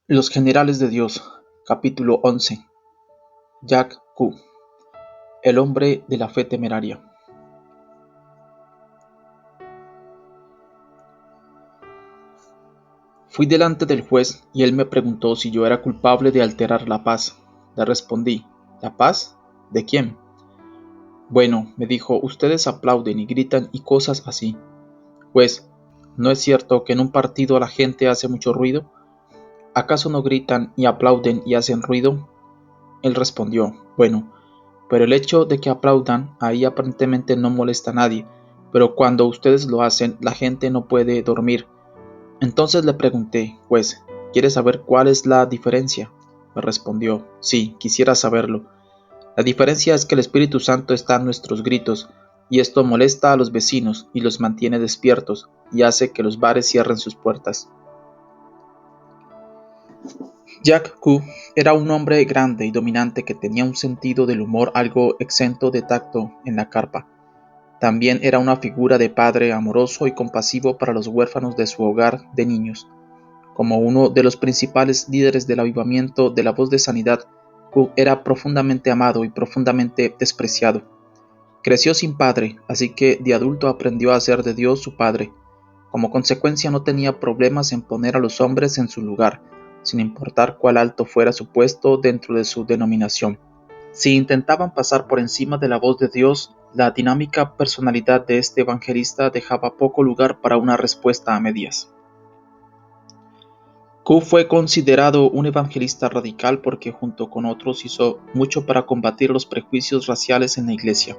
Los generales de Dios, capítulo 11. Jack Q, el hombre de la fe temeraria. Fui delante del juez y él me preguntó si yo era culpable de alterar la paz. Le respondí, ¿la paz? ¿De quién? Bueno, me dijo, ustedes aplauden y gritan y cosas así. Juez, ¿no es cierto que en un partido la gente hace mucho ruido? ¿Acaso no gritan y aplauden y hacen ruido? Él respondió, bueno, pero el hecho de que aplaudan ahí aparentemente no molesta a nadie, pero cuando ustedes lo hacen, la gente no puede dormir. Entonces le pregunté, pues, ¿quieres saber cuál es la diferencia? Me respondió, sí, quisiera saberlo. La diferencia es que el Espíritu Santo está en nuestros gritos, y esto molesta a los vecinos y los mantiene despiertos, y hace que los bares cierren sus puertas. Jack Q era un hombre grande y dominante que tenía un sentido del humor algo exento de tacto en la carpa. También era una figura de padre amoroso y compasivo para los huérfanos de su hogar de niños. Como uno de los principales líderes del avivamiento de la Voz de Sanidad, Q era profundamente amado y profundamente despreciado. Creció sin padre, así que de adulto aprendió a hacer de Dios su padre. Como consecuencia no tenía problemas en poner a los hombres en su lugar, sin importar cuál alto fuera su puesto dentro de su denominación. Si intentaban pasar por encima de la voz de Dios, la dinámica personalidad de este evangelista dejaba poco lugar para una respuesta a medias. Q fue considerado un evangelista radical porque junto con otros hizo mucho para combatir los prejuicios raciales en la iglesia.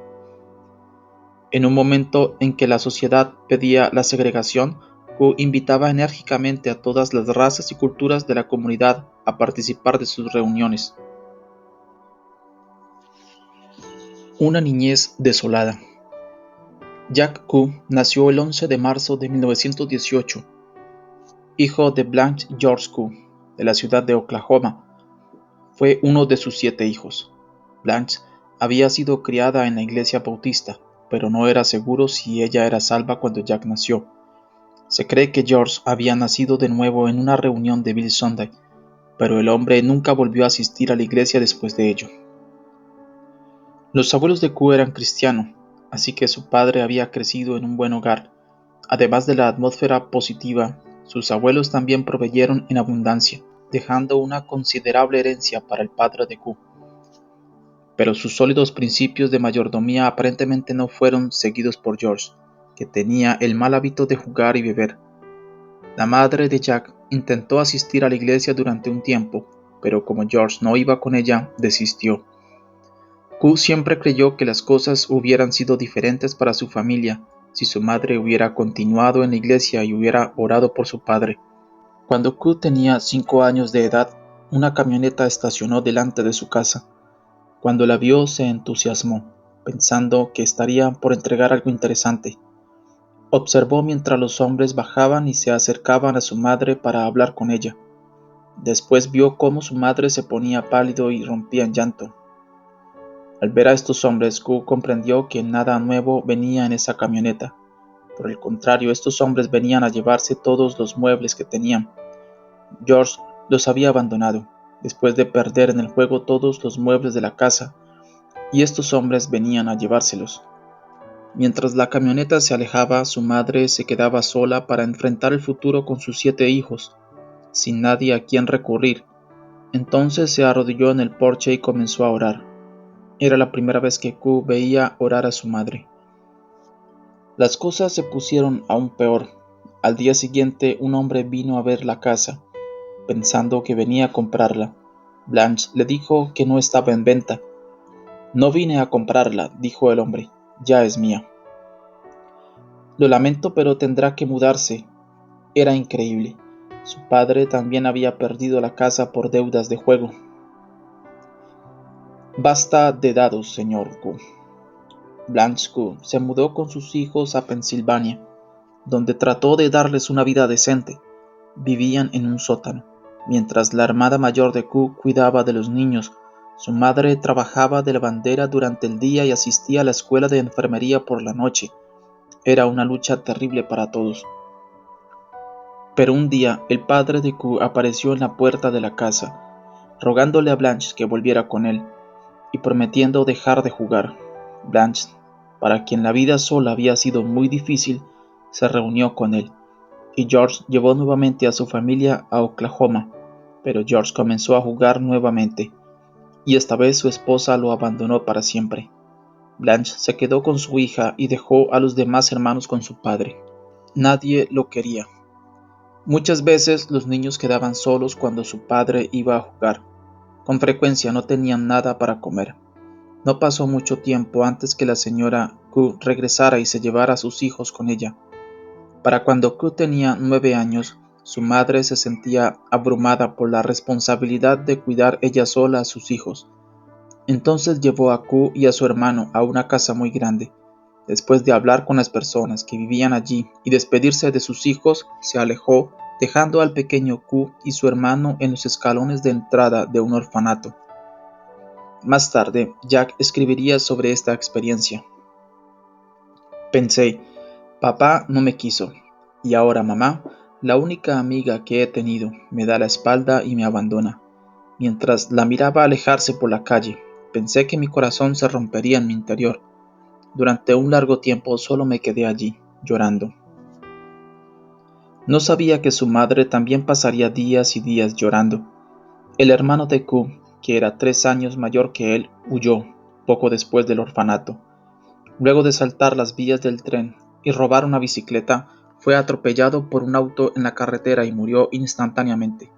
En un momento en que la sociedad pedía la segregación, Q invitaba enérgicamente a todas las razas y culturas de la comunidad a participar de sus reuniones. Una niñez desolada. Jack Q nació el 11 de marzo de 1918, hijo de Blanche George Q, de la ciudad de Oklahoma. Fue uno de sus 7 hijos. Blanche había sido criada en la iglesia bautista, pero no era seguro si ella era salva cuando Jack nació. Se cree que George había nacido de nuevo en una reunión de Bill Sunday, pero el hombre nunca volvió a asistir a la iglesia después de ello. Los abuelos de Q eran cristianos, así que su padre había crecido en un buen hogar. Además de la atmósfera positiva, sus abuelos también proveyeron en abundancia, dejando una considerable herencia para el padre de Q. Pero sus sólidos principios de mayordomía aparentemente no fueron seguidos por George, que tenía el mal hábito de jugar y beber. La madre de Jack intentó asistir a la iglesia durante un tiempo, pero como George no iba con ella, desistió. Q siempre creyó que las cosas hubieran sido diferentes para su familia si su madre hubiera continuado en la iglesia y hubiera orado por su padre. Cuando Q tenía 5 años de edad, una camioneta estacionó delante de su casa. Cuando la vio se entusiasmó, pensando que estaría por entregar algo interesante. Observó mientras los hombres bajaban y se acercaban a su madre para hablar con ella. Después vio cómo su madre se ponía pálido y rompía en llanto. Al ver a estos hombres, Q comprendió que nada nuevo venía en esa camioneta. Por el contrario, estos hombres venían a llevarse todos los muebles que tenían. George los había abandonado, después de perder en el juego todos los muebles de la casa, y estos hombres venían a llevárselos. Mientras la camioneta se alejaba, su madre se quedaba sola para enfrentar el futuro con sus 7 hijos, sin nadie a quien recurrir. Entonces se arrodilló en el porche y comenzó a orar. Era la primera vez que Q veía orar a su madre. Las cosas se pusieron aún peor. Al día siguiente, un hombre vino a ver la casa, pensando que venía a comprarla. Blanche le dijo que no estaba en venta. No vine a comprarla, dijo el hombre, ya es mía. Lo lamento, pero tendrá que mudarse. Era increíble. Su padre también había perdido la casa por deudas de juego. Basta de dados, señor Q. Blanche Q se mudó con sus hijos a Pensilvania, donde trató de darles una vida decente. Vivían en un sótano. Mientras la hermana mayor de Q cuidaba de los niños, su madre trabajaba de lavandera durante el día y asistía a la escuela de enfermería por la noche. Era una lucha terrible para todos. Pero un día el padre de Q apareció en la puerta de la casa, rogándole a Blanche que volviera con él, y prometiendo dejar de jugar. Blanche, para quien la vida sola había sido muy difícil, se reunió con él, y George llevó nuevamente a su familia a Oklahoma, pero George comenzó a jugar nuevamente, y esta vez su esposa lo abandonó para siempre. Blanche se quedó con su hija y dejó a los demás hermanos con su padre. Nadie lo quería. Muchas veces los niños quedaban solos cuando su padre iba a jugar. Con frecuencia no tenían nada para comer. No pasó mucho tiempo antes que la señora Q regresara y se llevara a sus hijos con ella. Para cuando Q tenía 9 años, su madre se sentía abrumada por la responsabilidad de cuidar ella sola a sus hijos. Entonces llevó a Q y a su hermano a una casa muy grande. Después de hablar con las personas que vivían allí y despedirse de sus hijos, se alejó, dejando al pequeño Q y su hermano en los escalones de entrada de un orfanato. Más tarde, Jack escribiría sobre esta experiencia. Pensé, papá no me quiso, y ahora mamá, la única amiga que he tenido, me da la espalda y me abandona. Mientras la miraba alejarse por la calle, pensé que mi corazón se rompería en mi interior. Durante un largo tiempo solo me quedé allí, llorando. No sabía que su madre también pasaría días y días llorando. El hermano de Q, que era 3 años mayor que él, huyó, poco después del orfanato. Luego de saltar las vías del tren y robar una bicicleta, fue atropellado por un auto en la carretera y murió instantáneamente.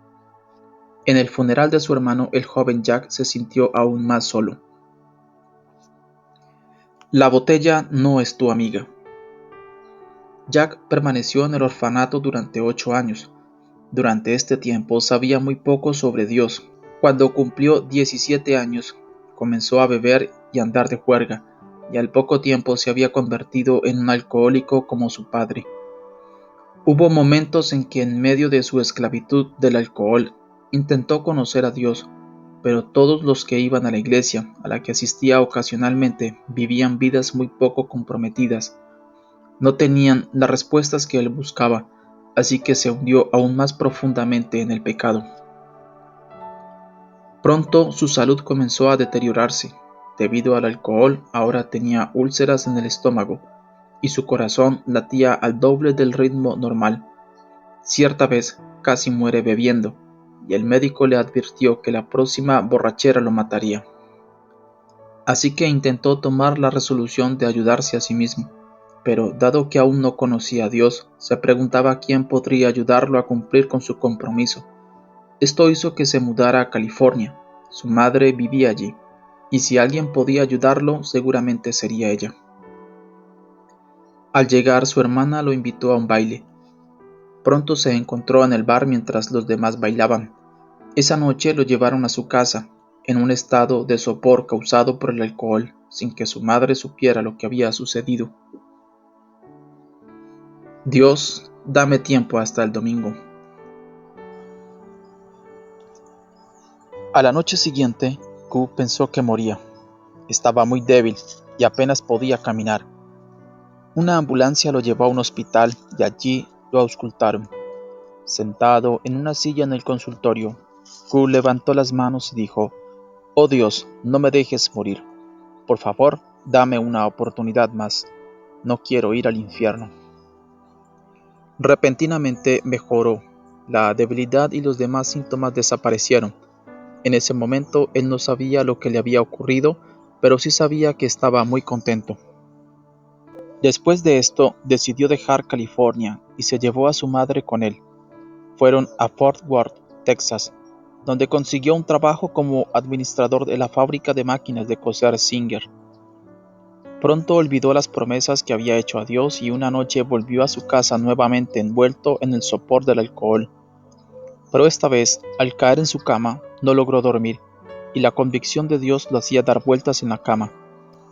En el funeral de su hermano, el joven Jack se sintió aún más solo. La botella no es tu amiga. Jack permaneció en el orfanato durante 8 años. Durante este tiempo sabía muy poco sobre Dios. Cuando cumplió 17 años, comenzó a beber y andar de juerga, y al poco tiempo se había convertido en un alcohólico como su padre. Hubo momentos en que en medio de su esclavitud del alcohol intentó conocer a Dios, pero todos los que iban a la iglesia, a la que asistía ocasionalmente, vivían vidas muy poco comprometidas. No tenían las respuestas que él buscaba, así que se hundió aún más profundamente en el pecado. Pronto su salud comenzó a deteriorarse. Debido al alcohol, ahora tenía úlceras en el estómago, y su corazón latía al doble del ritmo normal. Cierta vez casi muere bebiendo, y el médico le advirtió que la próxima borrachera lo mataría. Así que intentó tomar la resolución de ayudarse a sí mismo, pero dado que aún no conocía a Dios, se preguntaba quién podría ayudarlo a cumplir con su compromiso. Esto hizo que se mudara a California. Su madre vivía allí, y si alguien podía ayudarlo, seguramente sería ella. Al llegar, su hermana lo invitó a un baile. Pronto se encontró en el bar mientras los demás bailaban. Esa noche lo llevaron a su casa, en un estado de sopor causado por el alcohol, sin que su madre supiera lo que había sucedido. Dios, dame tiempo hasta el domingo. A la noche siguiente, Q pensó que moría. Estaba muy débil y apenas podía caminar. Una ambulancia lo llevó a un hospital y allí lo auscultaron. Sentado en una silla en el consultorio, Q levantó las manos y dijo: «Oh Dios, no me dejes morir. Por favor, dame una oportunidad más. No quiero ir al infierno». Repentinamente mejoró. La debilidad y los demás síntomas desaparecieron. En ese momento él no sabía lo que le había ocurrido, pero sí sabía que estaba muy contento. Después de esto, decidió dejar California y se llevó a su madre con él. Fueron a Fort Worth, Texas, donde consiguió un trabajo como administrador de la fábrica de máquinas de coser Singer. Pronto olvidó las promesas que había hecho a Dios y una noche volvió a su casa nuevamente envuelto en el sopor del alcohol. Pero esta vez, al caer en su cama, no logró dormir, y la convicción de Dios lo hacía dar vueltas en la cama.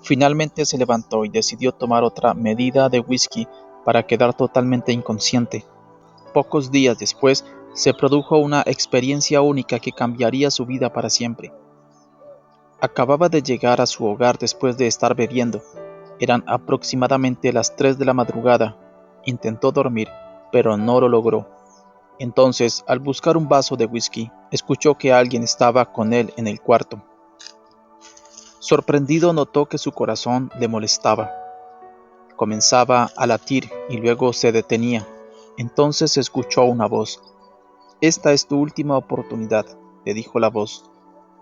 Finalmente se levantó y decidió tomar otra medida de whisky para quedar totalmente inconsciente. Pocos días después, se produjo una experiencia única que cambiaría su vida para siempre. Acababa de llegar a su hogar después de estar bebiendo. Eran aproximadamente las 3 de la madrugada. Intentó dormir, pero no lo logró. Entonces, al buscar un vaso de whisky, escuchó que alguien estaba con él en el cuarto. Sorprendido, notó que su corazón le molestaba. Comenzaba a latir y luego se detenía. Entonces escuchó una voz. «Esta es tu última oportunidad», le dijo la voz.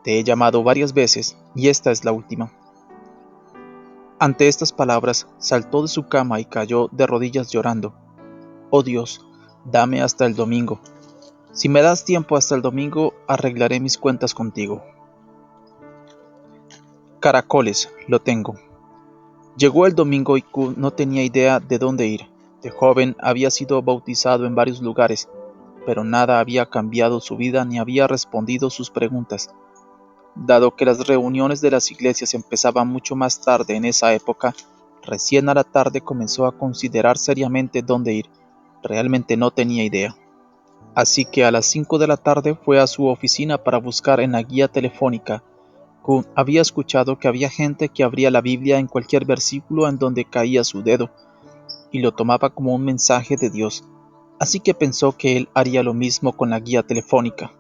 «Te he llamado varias veces y esta es la última». Ante estas palabras, saltó de su cama y cayó de rodillas llorando. «Oh Dios, dame hasta el domingo. Si me das tiempo hasta el domingo, arreglaré mis cuentas contigo». Caracoles, lo tengo. Llegó el domingo y Q no tenía idea de dónde ir. De joven había sido bautizado en varios lugares, pero nada había cambiado su vida ni había respondido sus preguntas. Dado que las reuniones de las iglesias empezaban mucho más tarde en esa época, recién a la tarde comenzó a considerar seriamente dónde ir. Realmente no tenía idea. Así que a las 5 de la tarde fue a su oficina para buscar en la guía telefónica. Q había escuchado que había gente que abría la Biblia en cualquier versículo en donde caía su dedo, y lo tomaba como un mensaje de Dios. Así que pensó que él haría lo mismo con la guía telefónica.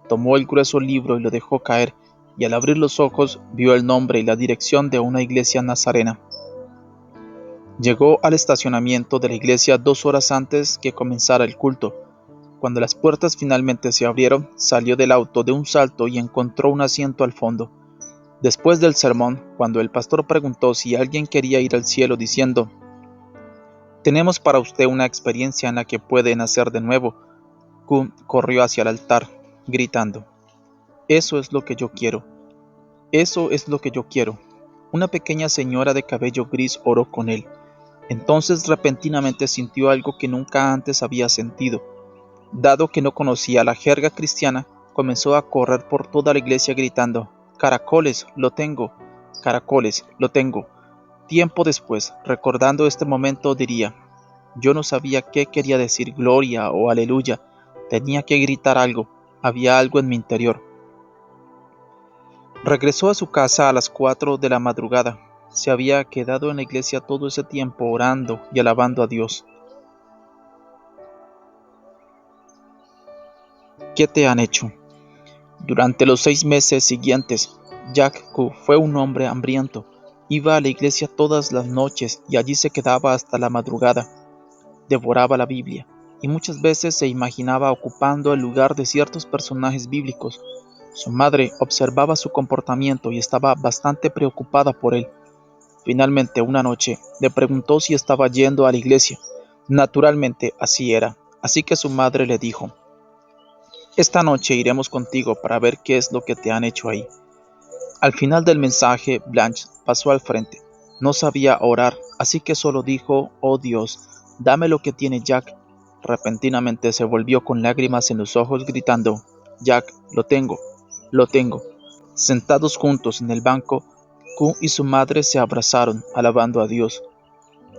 Tomó el grueso libro y lo dejó caer, y al abrir los ojos vio el nombre y la dirección de una iglesia nazarena. Llegó al estacionamiento de la iglesia 2 horas antes que comenzara el culto. Cuando las puertas finalmente se abrieron, salió del auto de un salto y encontró un asiento al fondo. Después del sermón, cuando el pastor preguntó si alguien quería ir al cielo diciendo: «Tenemos para usted una experiencia en la que puede nacer de nuevo», Q corrió hacia el altar, gritando: «Eso es lo que yo quiero. Eso es lo que yo quiero». Una pequeña señora de cabello gris oró con él. Entonces repentinamente sintió algo que nunca antes había sentido. Dado que no conocía la jerga cristiana, comenzó a correr por toda la iglesia gritando: «Caracoles, lo tengo. Caracoles, lo tengo». Tiempo después, recordando este momento, diría: «Yo no sabía qué quería decir gloria o aleluya. Tenía que gritar algo. Había algo en mi interior». Regresó a su casa a las 4 de la madrugada. Se había quedado en la iglesia todo ese tiempo orando y alabando a Dios. ¿Qué te han hecho? Durante los 6 meses siguientes, Jack Q fue un hombre hambriento. Iba a la iglesia todas las noches y allí se quedaba hasta la madrugada. Devoraba la Biblia y muchas veces se imaginaba ocupando el lugar de ciertos personajes bíblicos. Su madre observaba su comportamiento y estaba bastante preocupada por él. Finalmente, una noche, le preguntó si estaba yendo a la iglesia. Naturalmente, así era. Así que su madre le dijo: «Esta noche iremos contigo para ver qué es lo que te han hecho ahí». Al final del mensaje, Blanche pasó al frente. No sabía orar, así que solo dijo: «Oh Dios, dame lo que tiene Jack». Repentinamente se volvió con lágrimas en los ojos gritando: «Jack, lo tengo, lo tengo». Sentados juntos en el banco, Q y su madre se abrazaron, alabando a Dios.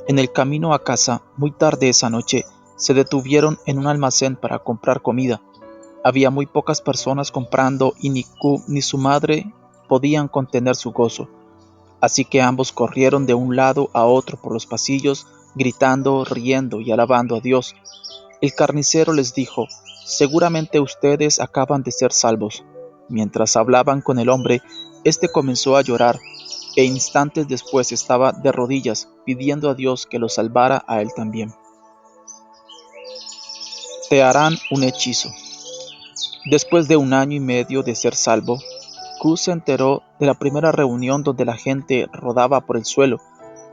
En el camino a casa, muy tarde esa noche, se detuvieron en un almacén para comprar comida. Había muy pocas personas comprando y ni Q ni su madre podían contener su gozo. Así que ambos corrieron de un lado a otro por los pasillos, gritando, riendo y alabando a Dios. El carnicero les dijo: «Seguramente ustedes acaban de ser salvos». Mientras hablaban con el hombre, este comenzó a llorar, e instantes después estaba de rodillas, pidiendo a Dios que lo salvara a él también. Te harán un hechizo. Después de 1 año y medio de ser salvo, Q se enteró de la primera reunión donde la gente rodaba por el suelo,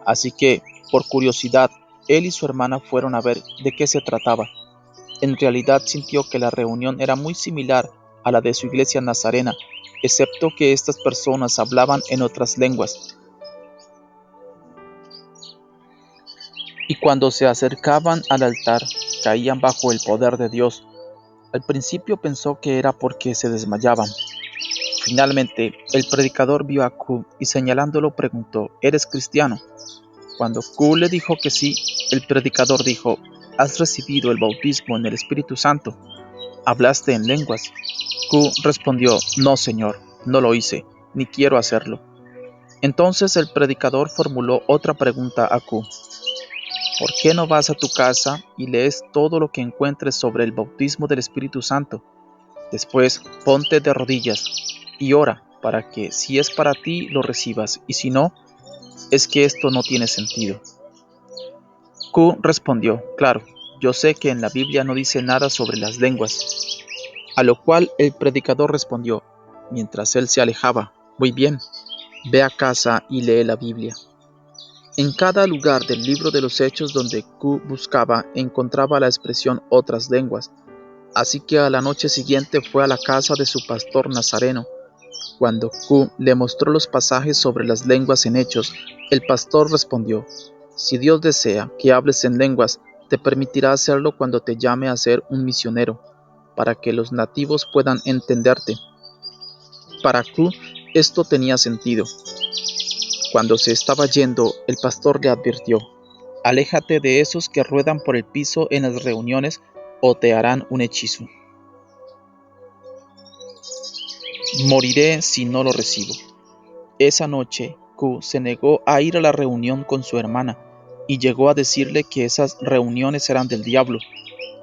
así que, por curiosidad, él y su hermana fueron a ver de qué se trataba. En realidad sintió que la reunión era muy similar a la de su iglesia nazarena, excepto que estas personas hablaban en otras lenguas, y cuando se acercaban al altar, caían bajo el poder de Dios. Al principio pensó que era porque se desmayaban. Finalmente, el predicador vio a Q y señalándolo preguntó: «¿Eres cristiano?». Cuando Q le dijo que sí, el predicador dijo: «¿Has recibido el bautismo en el Espíritu Santo? ¿Hablaste en lenguas?». Q respondió: «No, señor, no lo hice, ni quiero hacerlo». Entonces el predicador formuló otra pregunta a Q: ¿por qué no vas a tu casa y lees todo lo que encuentres sobre el bautismo del Espíritu Santo? Después ponte de rodillas y ora para que, si es para ti, lo recibas, y si no, es que esto no tiene sentido. Q respondió, claro, yo sé que en la Biblia no dice nada sobre las lenguas. A lo cual el predicador respondió, mientras él se alejaba, muy bien, ve a casa y lee la Biblia. En cada lugar del libro de los Hechos donde Q buscaba, encontraba la expresión otras lenguas. Así que a la noche siguiente fue a la casa de su pastor nazareno. Cuando Q le mostró los pasajes sobre las lenguas en Hechos, el pastor respondió, si Dios desea que hables en lenguas, te permitirá hacerlo cuando te llame a ser un misionero, para que los nativos puedan entenderte. Para Q esto tenía sentido. Cuando se estaba yendo, el pastor le advirtió, aléjate de esos que ruedan por el piso en las reuniones o te harán un hechizo. Moriré si no lo recibo. Esa noche, Q se negó a ir a la reunión con su hermana y llegó a decirle que esas reuniones eran del diablo,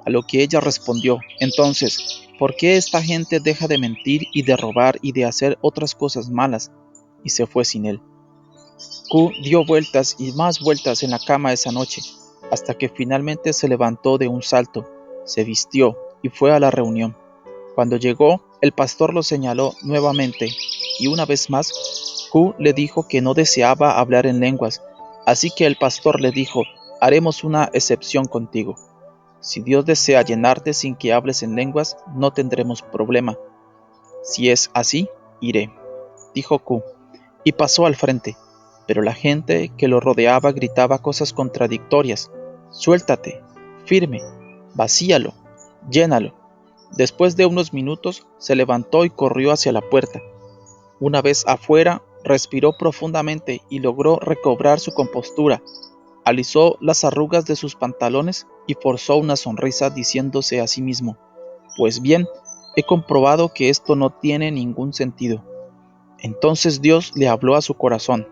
a lo que ella respondió, entonces, ¿por qué esta gente deja de mentir y de robar y de hacer otras cosas malas? Y se fue sin él. Q dio vueltas y más vueltas en la cama esa noche, hasta que finalmente se levantó de un salto, se vistió y fue a la reunión. Cuando llegó, el pastor lo señaló nuevamente, y una vez más, Q le dijo que no deseaba hablar en lenguas, así que el pastor le dijo, haremos una excepción contigo. Si Dios desea llenarte sin que hables en lenguas, no tendremos problema. Si es así, iré, dijo Q, y pasó al frente, pero la gente que lo rodeaba gritaba cosas contradictorias. Suéltate, firme, vacíalo, llénalo. Después de unos minutos, se levantó y corrió hacia la puerta. Una vez afuera, respiró profundamente y logró recobrar su compostura. Alisó las arrugas de sus pantalones y forzó una sonrisa diciéndose a sí mismo, pues bien, he comprobado que esto no tiene ningún sentido. Entonces Dios le habló a su corazón.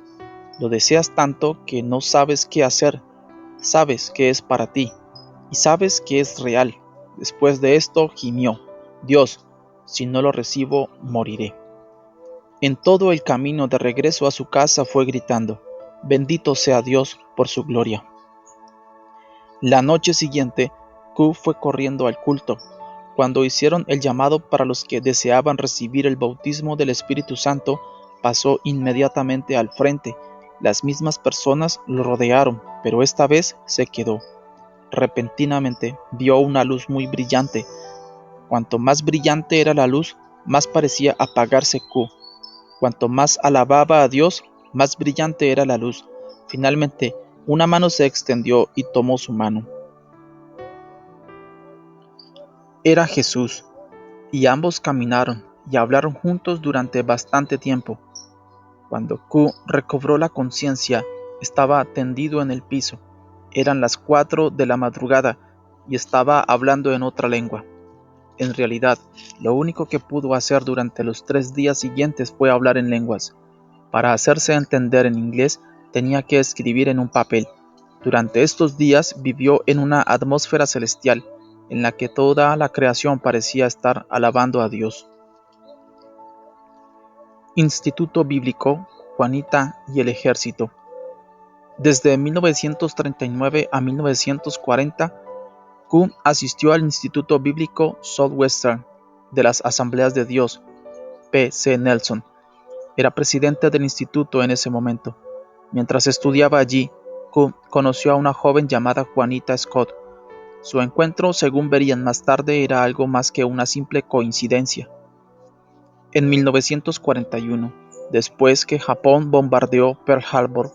Lo deseas tanto que no sabes qué hacer. Sabes que es para ti y sabes que es real. Después de esto gimió, Dios, si no lo recibo, moriré. En todo el camino de regreso a su casa fue gritando, bendito sea Dios por su gloria. La noche siguiente, Q fue corriendo al culto. Cuando hicieron el llamado para los que deseaban recibir el bautismo del Espíritu Santo, pasó inmediatamente al frente. Las mismas personas lo rodearon, pero esta vez se quedó. Repentinamente vio una luz muy brillante. Cuanto más brillante era la luz, más parecía apagarse Q. Cuanto más alababa a Dios, más brillante era la luz. Finalmente, una mano se extendió y tomó su mano. Era Jesús, y ambos caminaron y hablaron juntos durante bastante tiempo. Cuando Q recobró la conciencia, estaba tendido en el piso. Eran las 4 de la madrugada y estaba hablando en otra lengua. En realidad, lo único que pudo hacer durante los 3 días siguientes fue hablar en lenguas. Para hacerse entender en inglés, tenía que escribir en un papel. Durante estos días vivió en una atmósfera celestial, en la que toda la creación parecía estar alabando a Dios. Instituto Bíblico, Juanita y el Ejército. Desde 1939 a 1940, Q asistió al Instituto Bíblico Southwestern de las Asambleas de Dios, P. C. Nelson. Era presidente del instituto en ese momento. Mientras estudiaba allí, Q conoció a una joven llamada Juanita Scott. Su encuentro, según verían más tarde, era algo más que una simple coincidencia. En 1941, después que Japón bombardeó Pearl Harbor,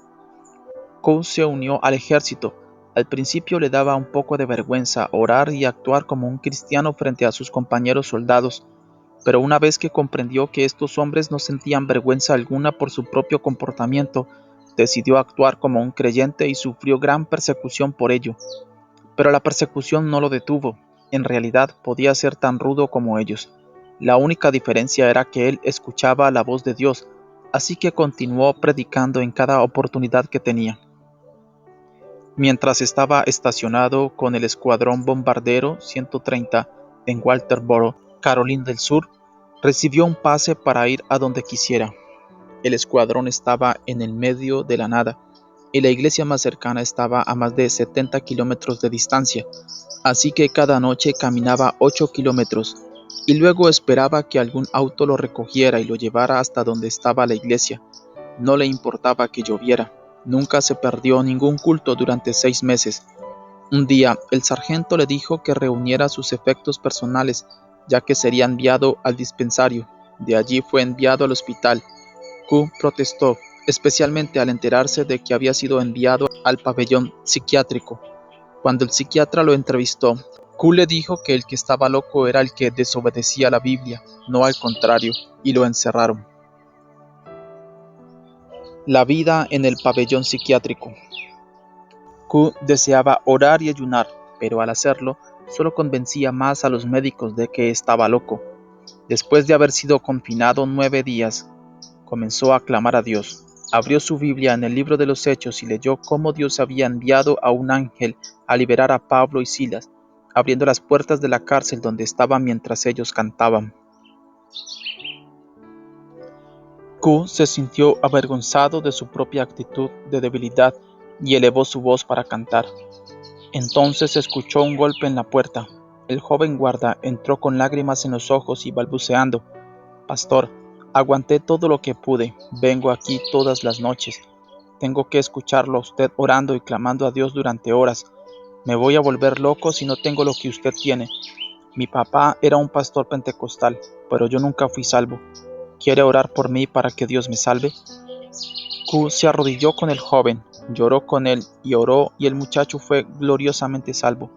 Q se unió al ejército. Al principio le daba un poco de vergüenza orar y actuar como un cristiano frente a sus compañeros soldados, pero una vez que comprendió que estos hombres no sentían vergüenza alguna por su propio comportamiento, decidió actuar como un creyente y sufrió gran persecución por ello. Pero la persecución no lo detuvo. En realidad podía ser tan rudo como ellos. La única diferencia era que él escuchaba la voz de Dios, así que continuó predicando en cada oportunidad que tenía. Mientras estaba estacionado con el Escuadrón Bombardero 130 en Walterboro, Carolina del Sur, recibió un pase para ir a donde quisiera. El escuadrón estaba en el medio de la nada, y la iglesia más cercana estaba a más de 70 kilómetros de distancia, así que cada noche caminaba 8 kilómetros, y luego esperaba que algún auto lo recogiera y lo llevara hasta donde estaba la iglesia. No le importaba que lloviera. Nunca se perdió ningún culto durante 6 meses. Un día, el sargento le dijo que reuniera sus efectos personales, ya que sería enviado al dispensario. De allí fue enviado al hospital. Q protestó, especialmente al enterarse de que había sido enviado al pabellón psiquiátrico. Cuando el psiquiatra lo entrevistó, Q le dijo que el que estaba loco era el que desobedecía la Biblia, no al contrario, y lo encerraron. La vida en el pabellón psiquiátrico. Q deseaba orar y ayunar, pero al hacerlo, solo convencía más a los médicos de que estaba loco. Después de haber sido confinado 9 días, comenzó a clamar a Dios. Abrió su Biblia en el libro de los Hechos y leyó cómo Dios había enviado a un ángel a liberar a Pablo y Silas, abriendo las puertas de la cárcel donde estaban mientras ellos cantaban. Q se sintió avergonzado de su propia actitud de debilidad y elevó su voz para cantar. Entonces escuchó un golpe en la puerta. El joven guarda entró con lágrimas en los ojos y balbuceando: «Pastor, aguanté todo lo que pude, vengo aquí todas las noches. Tengo que escucharlo a usted orando y clamando a Dios durante horas. Me voy a volver loco si no tengo lo que usted tiene. Mi papá era un pastor pentecostal, pero yo nunca fui salvo. ¿Quiere orar por mí para que Dios me salve?» Q se arrodilló con el joven, lloró con él y oró, y el muchacho fue gloriosamente salvo.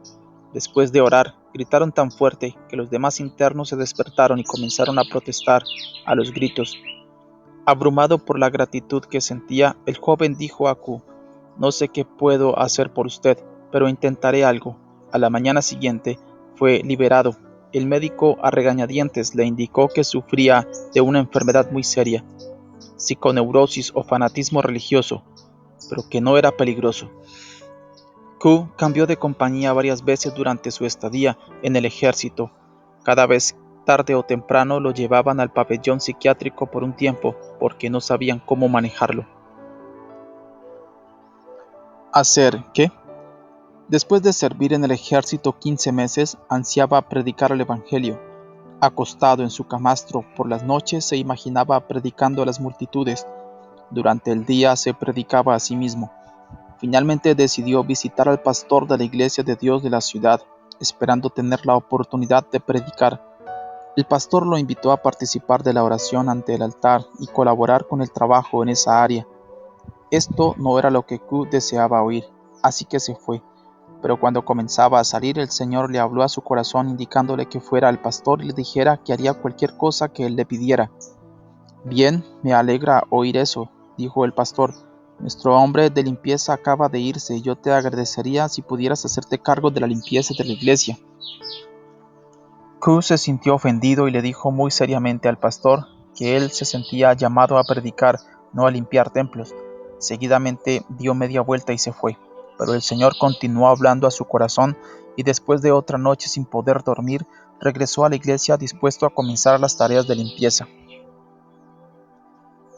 Después de orar, gritaron tan fuerte que los demás internos se despertaron y comenzaron a protestar a los gritos. Abrumado por la gratitud que sentía, el joven dijo a Q: «No sé qué puedo hacer por usted, pero intentaré algo». A la mañana siguiente fue liberado. El médico a regañadientes le indicó que sufría de una enfermedad muy seria, psiconeurosis o fanatismo religioso, pero que no era peligroso. Q cambió de compañía varias veces durante su estadía en el ejército. Cada vez, tarde o temprano, lo llevaban al pabellón psiquiátrico por un tiempo porque no sabían cómo manejarlo. ¿Hacer qué? Después de servir en el ejército 15 meses, ansiaba predicar el evangelio. Acostado en su camastro por las noches se imaginaba predicando a las multitudes. Durante el día se predicaba a sí mismo. Finalmente decidió visitar al pastor de la Iglesia de Dios de la ciudad, esperando tener la oportunidad de predicar. El pastor lo invitó a participar de la oración ante el altar y colaborar con el trabajo en esa área. Esto no era lo que Q deseaba oír, así que se fue. Pero cuando comenzaba a salir, el Señor le habló a su corazón indicándole que fuera al pastor y le dijera que haría cualquier cosa que él le pidiera. «Bien, me alegra oír eso», dijo el pastor. «Nuestro hombre de limpieza acaba de irse y yo te agradecería si pudieras hacerte cargo de la limpieza de la iglesia». Q se sintió ofendido y le dijo muy seriamente al pastor que él se sentía llamado a predicar, no a limpiar templos. Seguidamente dio media vuelta y se fue, pero el Señor continuó hablando a su corazón y después de otra noche sin poder dormir, regresó a la iglesia dispuesto a comenzar las tareas de limpieza.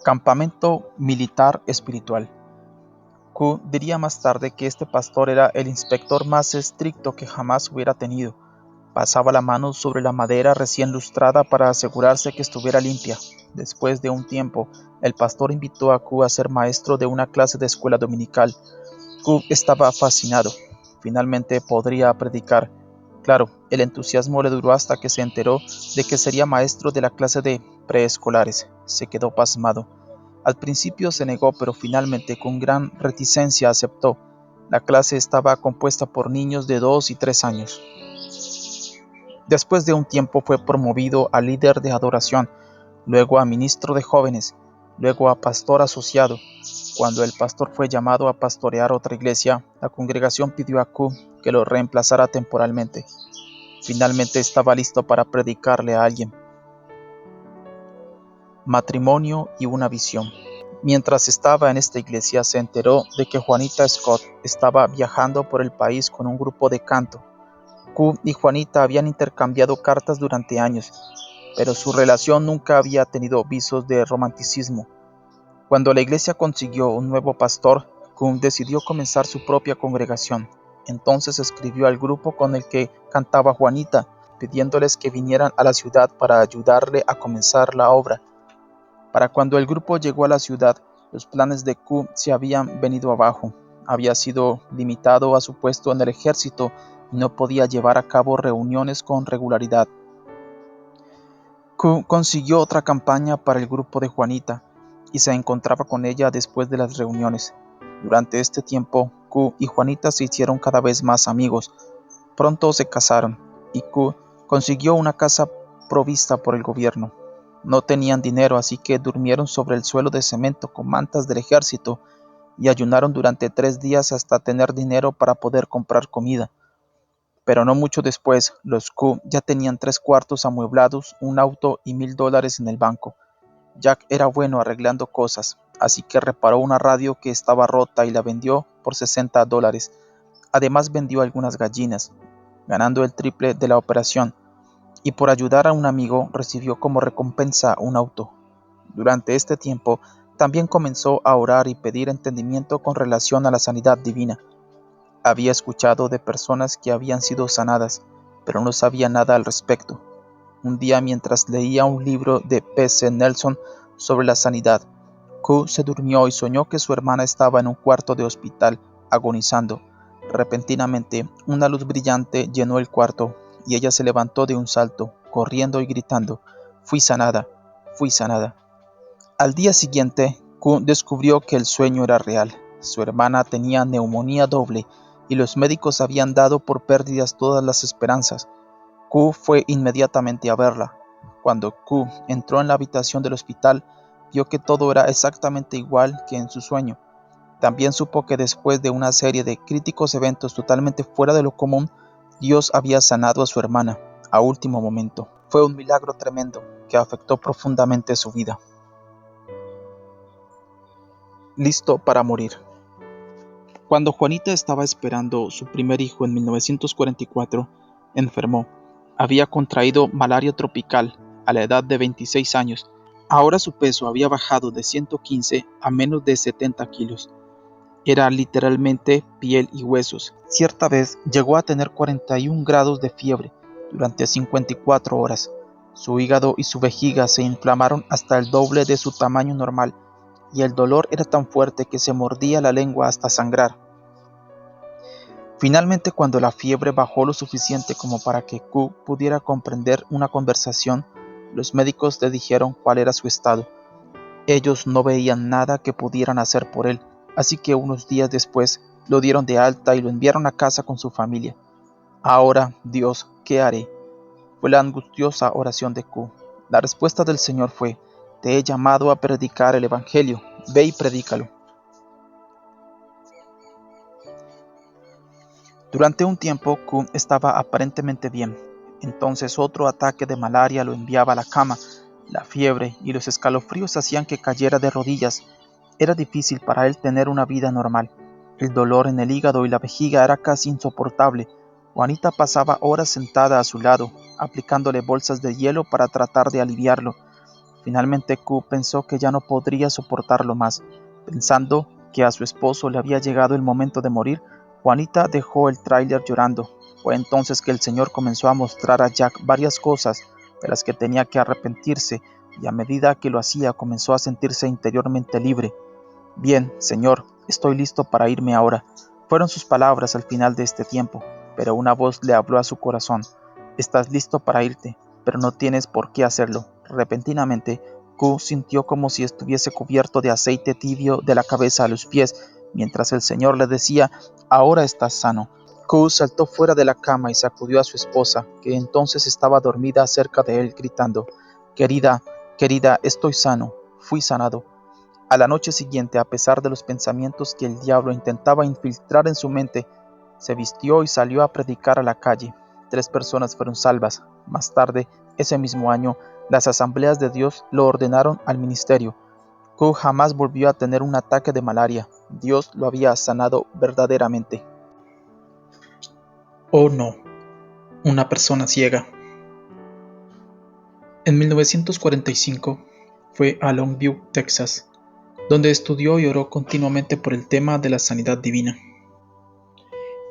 Campamento militar espiritual. Q diría más tarde que este pastor era el inspector más estricto que jamás hubiera tenido. Pasaba la mano sobre la madera recién lustrada para asegurarse que estuviera limpia. Después de un tiempo, el pastor invitó a Q a ser maestro de una clase de escuela dominical. Q estaba fascinado. Finalmente podría predicar. Claro, el entusiasmo le duró hasta que se enteró de que sería maestro de la clase de preescolares. Se quedó pasmado. Al principio se negó, pero finalmente con gran reticencia aceptó. La clase estaba compuesta por niños de 2 y 3 años. Después de un tiempo fue promovido a líder de adoración, luego a ministro de jóvenes, luego a pastor asociado. Cuando el pastor fue llamado a pastorear otra iglesia, la congregación pidió a Q que lo reemplazara temporalmente. Finalmente estaba listo para predicarle a alguien. Matrimonio y una visión. Mientras estaba en esta iglesia, se enteró de que Juanita Scott estaba viajando por el país con un grupo de canto. Q y Juanita habían intercambiado cartas durante años, pero su relación nunca había tenido visos de romanticismo. Cuando la iglesia consiguió un nuevo pastor, Q decidió comenzar su propia congregación. Entonces escribió al grupo con el que cantaba Juanita, pidiéndoles que vinieran a la ciudad para ayudarle a comenzar la obra. Para cuando el grupo llegó a la ciudad, los planes de Q se habían venido abajo. Había sido limitado a su puesto en el ejército y no podía llevar a cabo reuniones con regularidad. Q consiguió otra campaña para el grupo de Juanita y se encontraba con ella después de las reuniones. Durante este tiempo, Q y Juanita se hicieron cada vez más amigos. Pronto se casaron y Q consiguió una casa provista por el gobierno. No tenían dinero, así que durmieron sobre el suelo de cemento con mantas del ejército y ayunaron durante 3 días hasta tener dinero para poder comprar comida. Pero no mucho después, los Q ya tenían 3 cuartos amueblados, un auto y $1000 en el banco. Jack era bueno arreglando cosas, así que reparó una radio que estaba rota y la vendió por $60. Además vendió algunas gallinas, ganando el triple de la operación, y por ayudar a un amigo recibió como recompensa un auto. Durante este tiempo, también comenzó a orar y pedir entendimiento con relación a la sanidad divina. Había escuchado de personas que habían sido sanadas, pero no sabía nada al respecto. Un día, mientras leía un libro de P.C. Nelson sobre la sanidad, Q se durmió y soñó que su hermana estaba en un cuarto de hospital, agonizando. Repentinamente, una luz brillante llenó el cuarto y ella se levantó de un salto, corriendo y gritando: «Fui sanada, fui sanada». Al día siguiente, Q descubrió que el sueño era real. Su hermana tenía neumonía doble y los médicos habían dado por perdidas todas las esperanzas. Q fue inmediatamente a verla. Cuando Q entró en la habitación del hospital, vio que todo era exactamente igual que en su sueño. También supo que después de una serie de críticos eventos totalmente fuera de lo común, Dios había sanado a su hermana a último momento. Fue un milagro tremendo que afectó profundamente su vida. Listo para morir. Cuando Juanita estaba esperando su primer hijo en 1944, enfermó. Había contraído malaria tropical a la edad de 26 años. Ahora su peso había bajado de 115 a menos de 70 kilos. Era literalmente piel y huesos. Cierta vez llegó a tener 41 grados de fiebre durante 54 horas. Su hígado y su vejiga se inflamaron hasta el doble de su tamaño normal y el dolor era tan fuerte que se mordía la lengua hasta sangrar. Finalmente, cuando la fiebre bajó lo suficiente como para que Q pudiera comprender una conversación, los médicos le dijeron cuál era su estado. Ellos no veían nada que pudieran hacer por él, así que unos días después lo dieron de alta y lo enviaron a casa con su familia. Ahora, Dios, ¿qué haré?, fue la angustiosa oración de Q. La respuesta del Señor fue: te he llamado a predicar el Evangelio, ve y predícalo. Durante un tiempo, Q estaba aparentemente bien. Entonces otro ataque de malaria lo enviaba a la cama. La fiebre y los escalofríos hacían que cayera de rodillas. Era difícil para él tener una vida normal. El dolor en el hígado y la vejiga era casi insoportable. Juanita pasaba horas sentada a su lado, aplicándole bolsas de hielo para tratar de aliviarlo. Finalmente Q pensó que ya no podría soportarlo más. Pensando que a su esposo le había llegado el momento de morir, Juanita dejó el tráiler llorando. Fue entonces que el Señor comenzó a mostrar a Jack varias cosas de las que tenía que arrepentirse, y a medida que lo hacía comenzó a sentirse interiormente libre. «Bien, Señor, estoy listo para irme ahora», fueron sus palabras al final de este tiempo, pero una voz le habló a su corazón: «Estás listo para irte, pero no tienes por qué hacerlo». Repentinamente, Q sintió como si estuviese cubierto de aceite tibio de la cabeza a los pies, mientras el Señor le decía: «Ahora estás sano». Q saltó fuera de la cama y sacudió a su esposa, que entonces estaba dormida cerca de él, gritando: «Querida, querida, estoy sano, fui sanado». A la noche siguiente, a pesar de los pensamientos que el diablo intentaba infiltrar en su mente, se vistió y salió a predicar a la calle. 3 personas fueron salvas. Más tarde, ese mismo año, las asambleas de Dios lo ordenaron al ministerio. Q jamás volvió a tener un ataque de malaria. Dios lo había sanado verdaderamente. Oh no, una persona ciega. En 1945 fue a Longview, Texas, donde estudió y oró continuamente por el tema de la sanidad divina.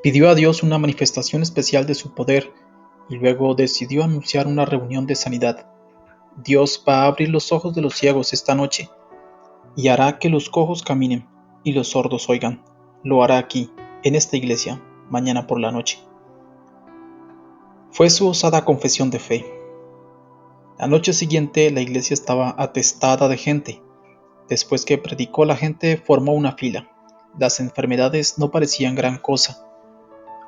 Pidió a Dios una manifestación especial de su poder y luego decidió anunciar una reunión de sanidad. Dios va a abrir los ojos de los ciegos esta noche y hará que los cojos caminen y los sordos oigan. Lo hará aquí, en esta iglesia, mañana por la noche. Fue su osada confesión de fe. La noche siguiente la iglesia estaba atestada de gente. Después que predicó, la gente formó una fila. Las enfermedades no parecían gran cosa.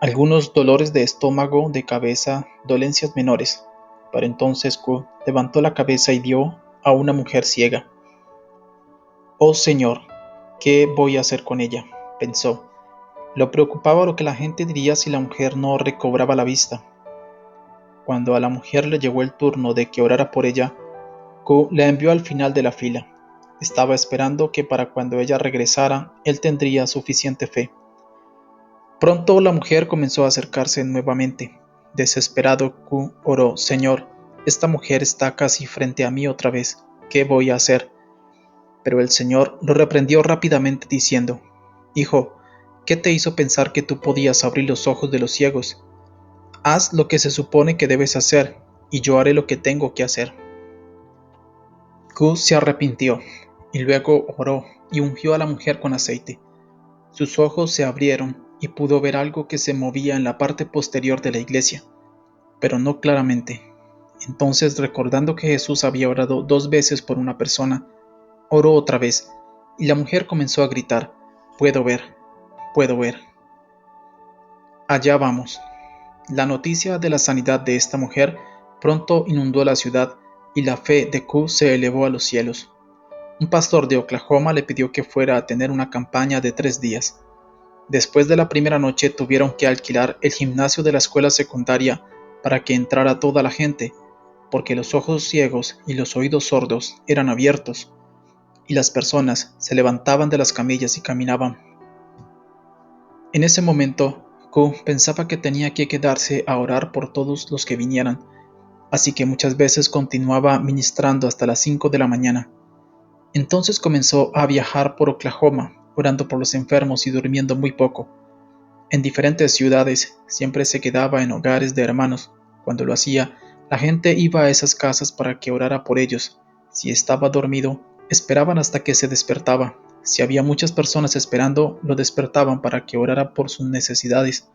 Algunos dolores de estómago, de cabeza, dolencias menores. Pero entonces Q levantó la cabeza y vio a una mujer ciega. «Oh Señor, ¿qué voy a hacer con ella?», pensó. Lo preocupaba lo que la gente diría si la mujer no recobraba la vista. Cuando a la mujer le llegó el turno de que orara por ella, Q la envió al final de la fila. Estaba esperando que para cuando ella regresara, él tendría suficiente fe. Pronto la mujer comenzó a acercarse nuevamente. Desesperado, Q oró: «Señor, esta mujer está casi frente a mí otra vez. ¿Qué voy a hacer?». Pero el Señor lo reprendió rápidamente diciendo: «Hijo, ¿qué te hizo pensar que tú podías abrir los ojos de los ciegos? Haz lo que se supone que debes hacer, y yo haré lo que tengo que hacer». Q se arrepintió, y luego oró y ungió a la mujer con aceite. Sus ojos se abrieron y pudo ver algo que se movía en la parte posterior de la iglesia, pero no claramente. Entonces, recordando que Jesús había orado 2 veces por una persona, oró otra vez, y la mujer comenzó a gritar: «Puedo ver, puedo ver». Allá vamos. La noticia de la sanidad de esta mujer pronto inundó la ciudad y la fe de Q se elevó a los cielos. Un pastor de Oklahoma le pidió que fuera a tener una campaña de 3 días. Después de la primera noche tuvieron que alquilar el gimnasio de la escuela secundaria para que entrara toda la gente, porque los ojos ciegos y los oídos sordos eran abiertos, y las personas se levantaban de las camillas y caminaban. En ese momento, Q pensaba que tenía que quedarse a orar por todos los que vinieran, así que muchas veces continuaba ministrando hasta las 5 de la mañana. Entonces comenzó a viajar por Oklahoma, orando por los enfermos y durmiendo muy poco. En diferentes ciudades siempre se quedaba en hogares de hermanos. Cuando lo hacía, la gente iba a esas casas para que orara por ellos. Si estaba dormido, esperaban hasta que se despertaba. Si había muchas personas esperando, lo despertaban para que orara por sus necesidades.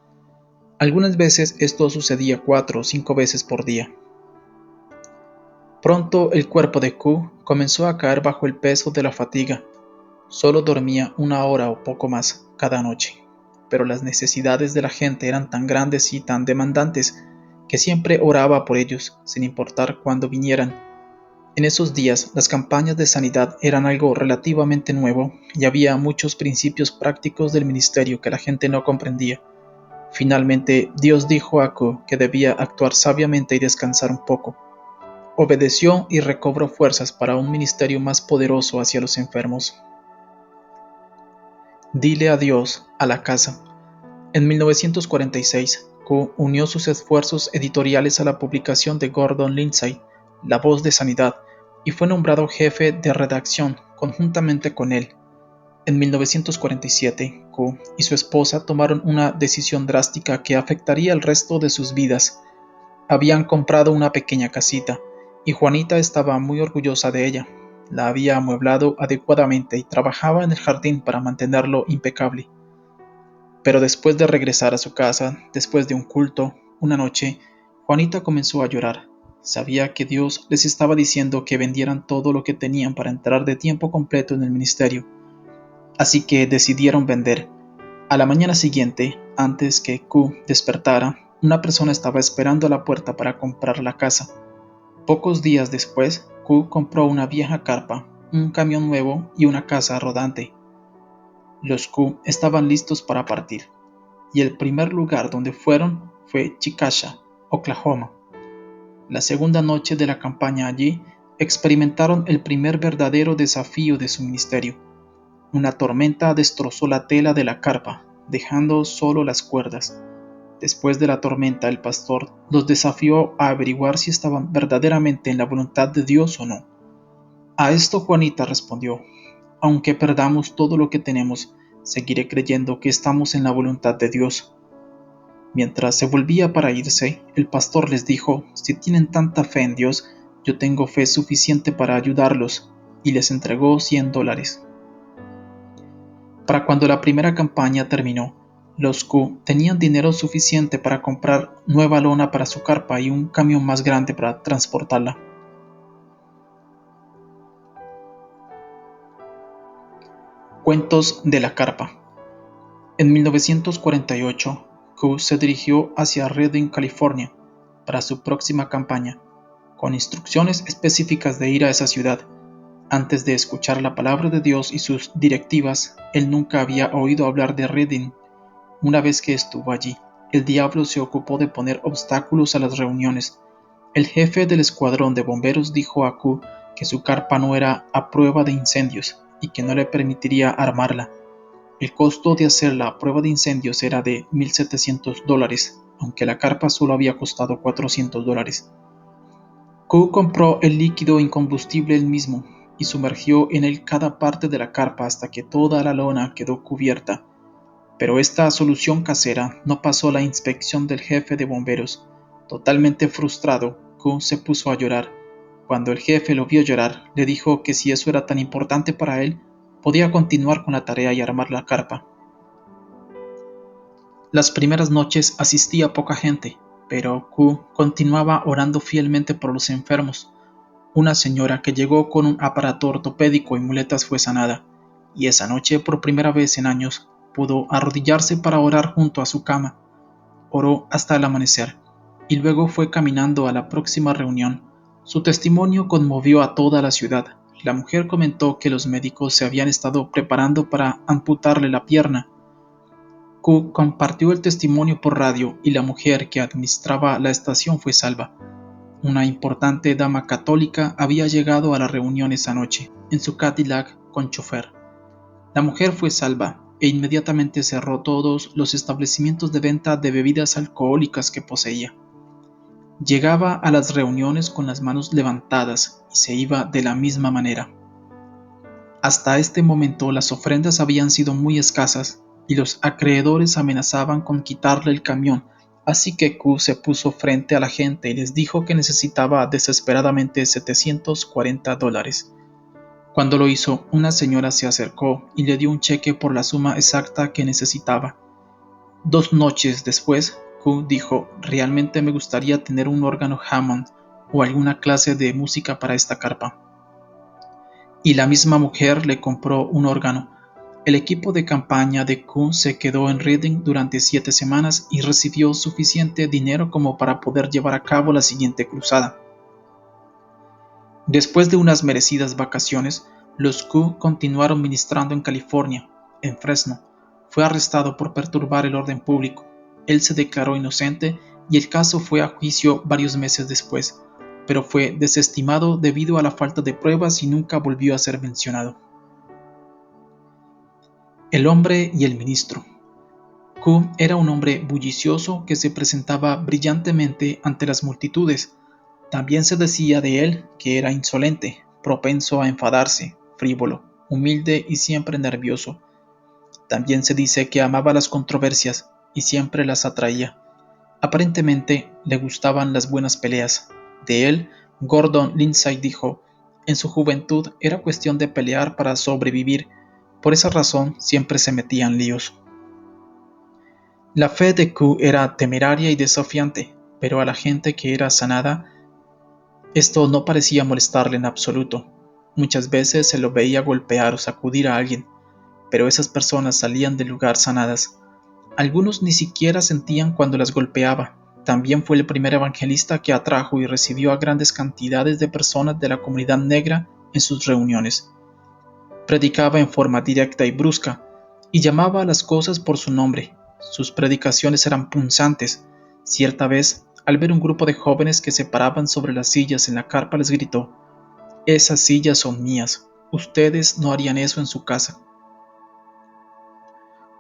Algunas veces esto sucedía 4 o 5 veces por día. Pronto el cuerpo de Q comenzó a caer bajo el peso de la fatiga. Solo dormía 1 hora o poco más cada noche, pero las necesidades de la gente eran tan grandes y tan demandantes que siempre oraba por ellos, sin importar cuándo vinieran. En esos días, las campañas de sanidad eran algo relativamente nuevo y había muchos principios prácticos del ministerio que la gente no comprendía. Finalmente, Dios dijo a Q que debía actuar sabiamente y descansar un poco. Obedeció y recobró fuerzas para un ministerio más poderoso hacia los enfermos. Dile adiós a la casa. En 1946, Q unió sus esfuerzos editoriales a la publicación de Gordon Lindsay, La Voz de Sanidad, y fue nombrado jefe de redacción conjuntamente con él. En 1947, Q y su esposa tomaron una decisión drástica que afectaría el resto de sus vidas. Habían comprado una pequeña casita, y Juanita estaba muy orgullosa de ella. La había amueblado adecuadamente y trabajaba en el jardín para mantenerlo impecable. Pero después de regresar a su casa, después de un culto, una noche, Juanita comenzó a llorar. Sabía que Dios les estaba diciendo que vendieran todo lo que tenían para entrar de tiempo completo en el ministerio. Así que decidieron vender. A la mañana siguiente, antes que Q despertara, una persona estaba esperando a la puerta para comprar la casa. Pocos días después, Q compró una vieja carpa, un camión nuevo y una casa rodante. Los Q estaban listos para partir, y el primer lugar donde fueron fue Chickasha, Oklahoma. La segunda noche de la campaña allí, experimentaron el primer verdadero desafío de su ministerio. Una tormenta destrozó la tela de la carpa, dejando solo las cuerdas. Después de la tormenta, el pastor los desafió a averiguar si estaban verdaderamente en la voluntad de Dios o no. A esto Juanita respondió: aunque perdamos todo lo que tenemos, seguiré creyendo que estamos en la voluntad de Dios. Mientras se volvía para irse, el pastor les dijo: si tienen tanta fe en Dios, yo tengo fe suficiente para ayudarlos, y les entregó $100. Para cuando la primera campaña terminó, los Q tenían dinero suficiente para comprar nueva lona para su carpa y un camión más grande para transportarla. Cuentos de la carpa. En 1948, Q se dirigió hacia Redding, California, para su próxima campaña, con instrucciones específicas de ir a esa ciudad. Antes de escuchar la palabra de Dios y sus directivas, él nunca había oído hablar de Redding. Una vez que estuvo allí, el diablo se ocupó de poner obstáculos a las reuniones. El jefe del escuadrón de bomberos dijo a Q que su carpa no era a prueba de incendios y que no le permitiría armarla. El costo de hacer la prueba de incendios era de $1,700, aunque la carpa solo había costado $400. Q compró el líquido incombustible él mismo y sumergió en él cada parte de la carpa hasta que toda la lona quedó cubierta. Pero esta solución casera no pasó la inspección del jefe de bomberos. Totalmente frustrado, Q se puso a llorar. Cuando el jefe lo vio llorar, le dijo que si eso era tan importante para él, podía continuar con la tarea y armar la carpa. Las primeras noches asistía poca gente, pero Q continuaba orando fielmente por los enfermos. Una señora que llegó con un aparato ortopédico y muletas fue sanada, y esa noche, por primera vez en años, pudo arrodillarse para orar junto a su cama. Oró hasta el amanecer, y luego fue caminando a la próxima reunión. Su testimonio conmovió a toda la ciudad. La mujer comentó que los médicos se habían estado preparando para amputarle la pierna. Q compartió el testimonio por radio y la mujer que administraba la estación fue salva. Una importante dama católica había llegado a la reunión esa noche, en su Cadillac con chofer. La mujer fue salva e inmediatamente cerró todos los establecimientos de venta de bebidas alcohólicas que poseía. Llegaba a las reuniones con las manos levantadas y se iba de la misma manera. Hasta este momento las ofrendas habían sido muy escasas y los acreedores amenazaban con quitarle el camión, así que Q se puso frente a la gente y les dijo que necesitaba desesperadamente $740. Cuando lo hizo, una señora se acercó y le dio un cheque por la suma exacta que necesitaba. 2 noches después, Q dijo: realmente me gustaría tener un órgano Hammond o alguna clase de música para esta carpa. Y la misma mujer le compró un órgano. El equipo de campaña de Q se quedó en Reading durante 7 semanas y recibió suficiente dinero como para poder llevar a cabo la siguiente cruzada. Después de unas merecidas vacaciones, los Q continuaron ministrando en California. En Fresno, fue arrestado por perturbar el orden público. Él se declaró inocente y el caso fue a juicio varios meses después, pero fue desestimado debido a la falta de pruebas y nunca volvió a ser mencionado. El hombre y el ministro. Q era un hombre bullicioso que se presentaba brillantemente ante las multitudes. También se decía de él que era insolente, propenso a enfadarse, frívolo, humilde y siempre nervioso. También se dice que amaba las controversias y siempre las atraía. Aparentemente le gustaban las buenas peleas. De él, Gordon Lindsay dijo: en su juventud era cuestión de pelear para sobrevivir, por esa razón siempre se metía en líos. La fe de Q era temeraria y desafiante, pero a la gente que era sanada, esto no parecía molestarle en absoluto. Muchas veces se lo veía golpear o sacudir a alguien, pero esas personas salían del lugar sanadas. Algunos ni siquiera sentían cuando las golpeaba. También fue el primer evangelista que atrajo y recibió a grandes cantidades de personas de la comunidad negra en sus reuniones. Predicaba en forma directa y brusca, y llamaba a las cosas por su nombre. Sus predicaciones eran punzantes. Cierta vez, al ver un grupo de jóvenes que se paraban sobre las sillas en la carpa, les gritó: Esas sillas son mías. Ustedes no harían eso en su casa.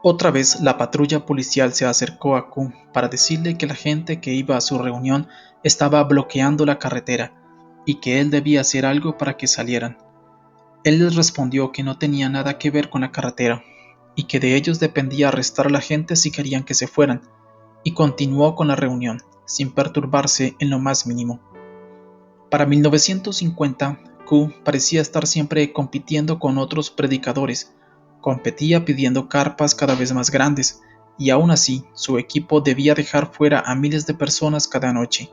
Otra vez la patrulla policial se acercó a Q para decirle que la gente que iba a su reunión estaba bloqueando la carretera y que él debía hacer algo para que salieran. Él les respondió que no tenía nada que ver con la carretera y que de ellos dependía arrestar a la gente si querían que se fueran, y continuó con la reunión, sin perturbarse en lo más mínimo. Para 1950, Q parecía estar siempre compitiendo con otros predicadores. Competía pidiendo carpas cada vez más grandes, y aún así su equipo debía dejar fuera a miles de personas cada noche.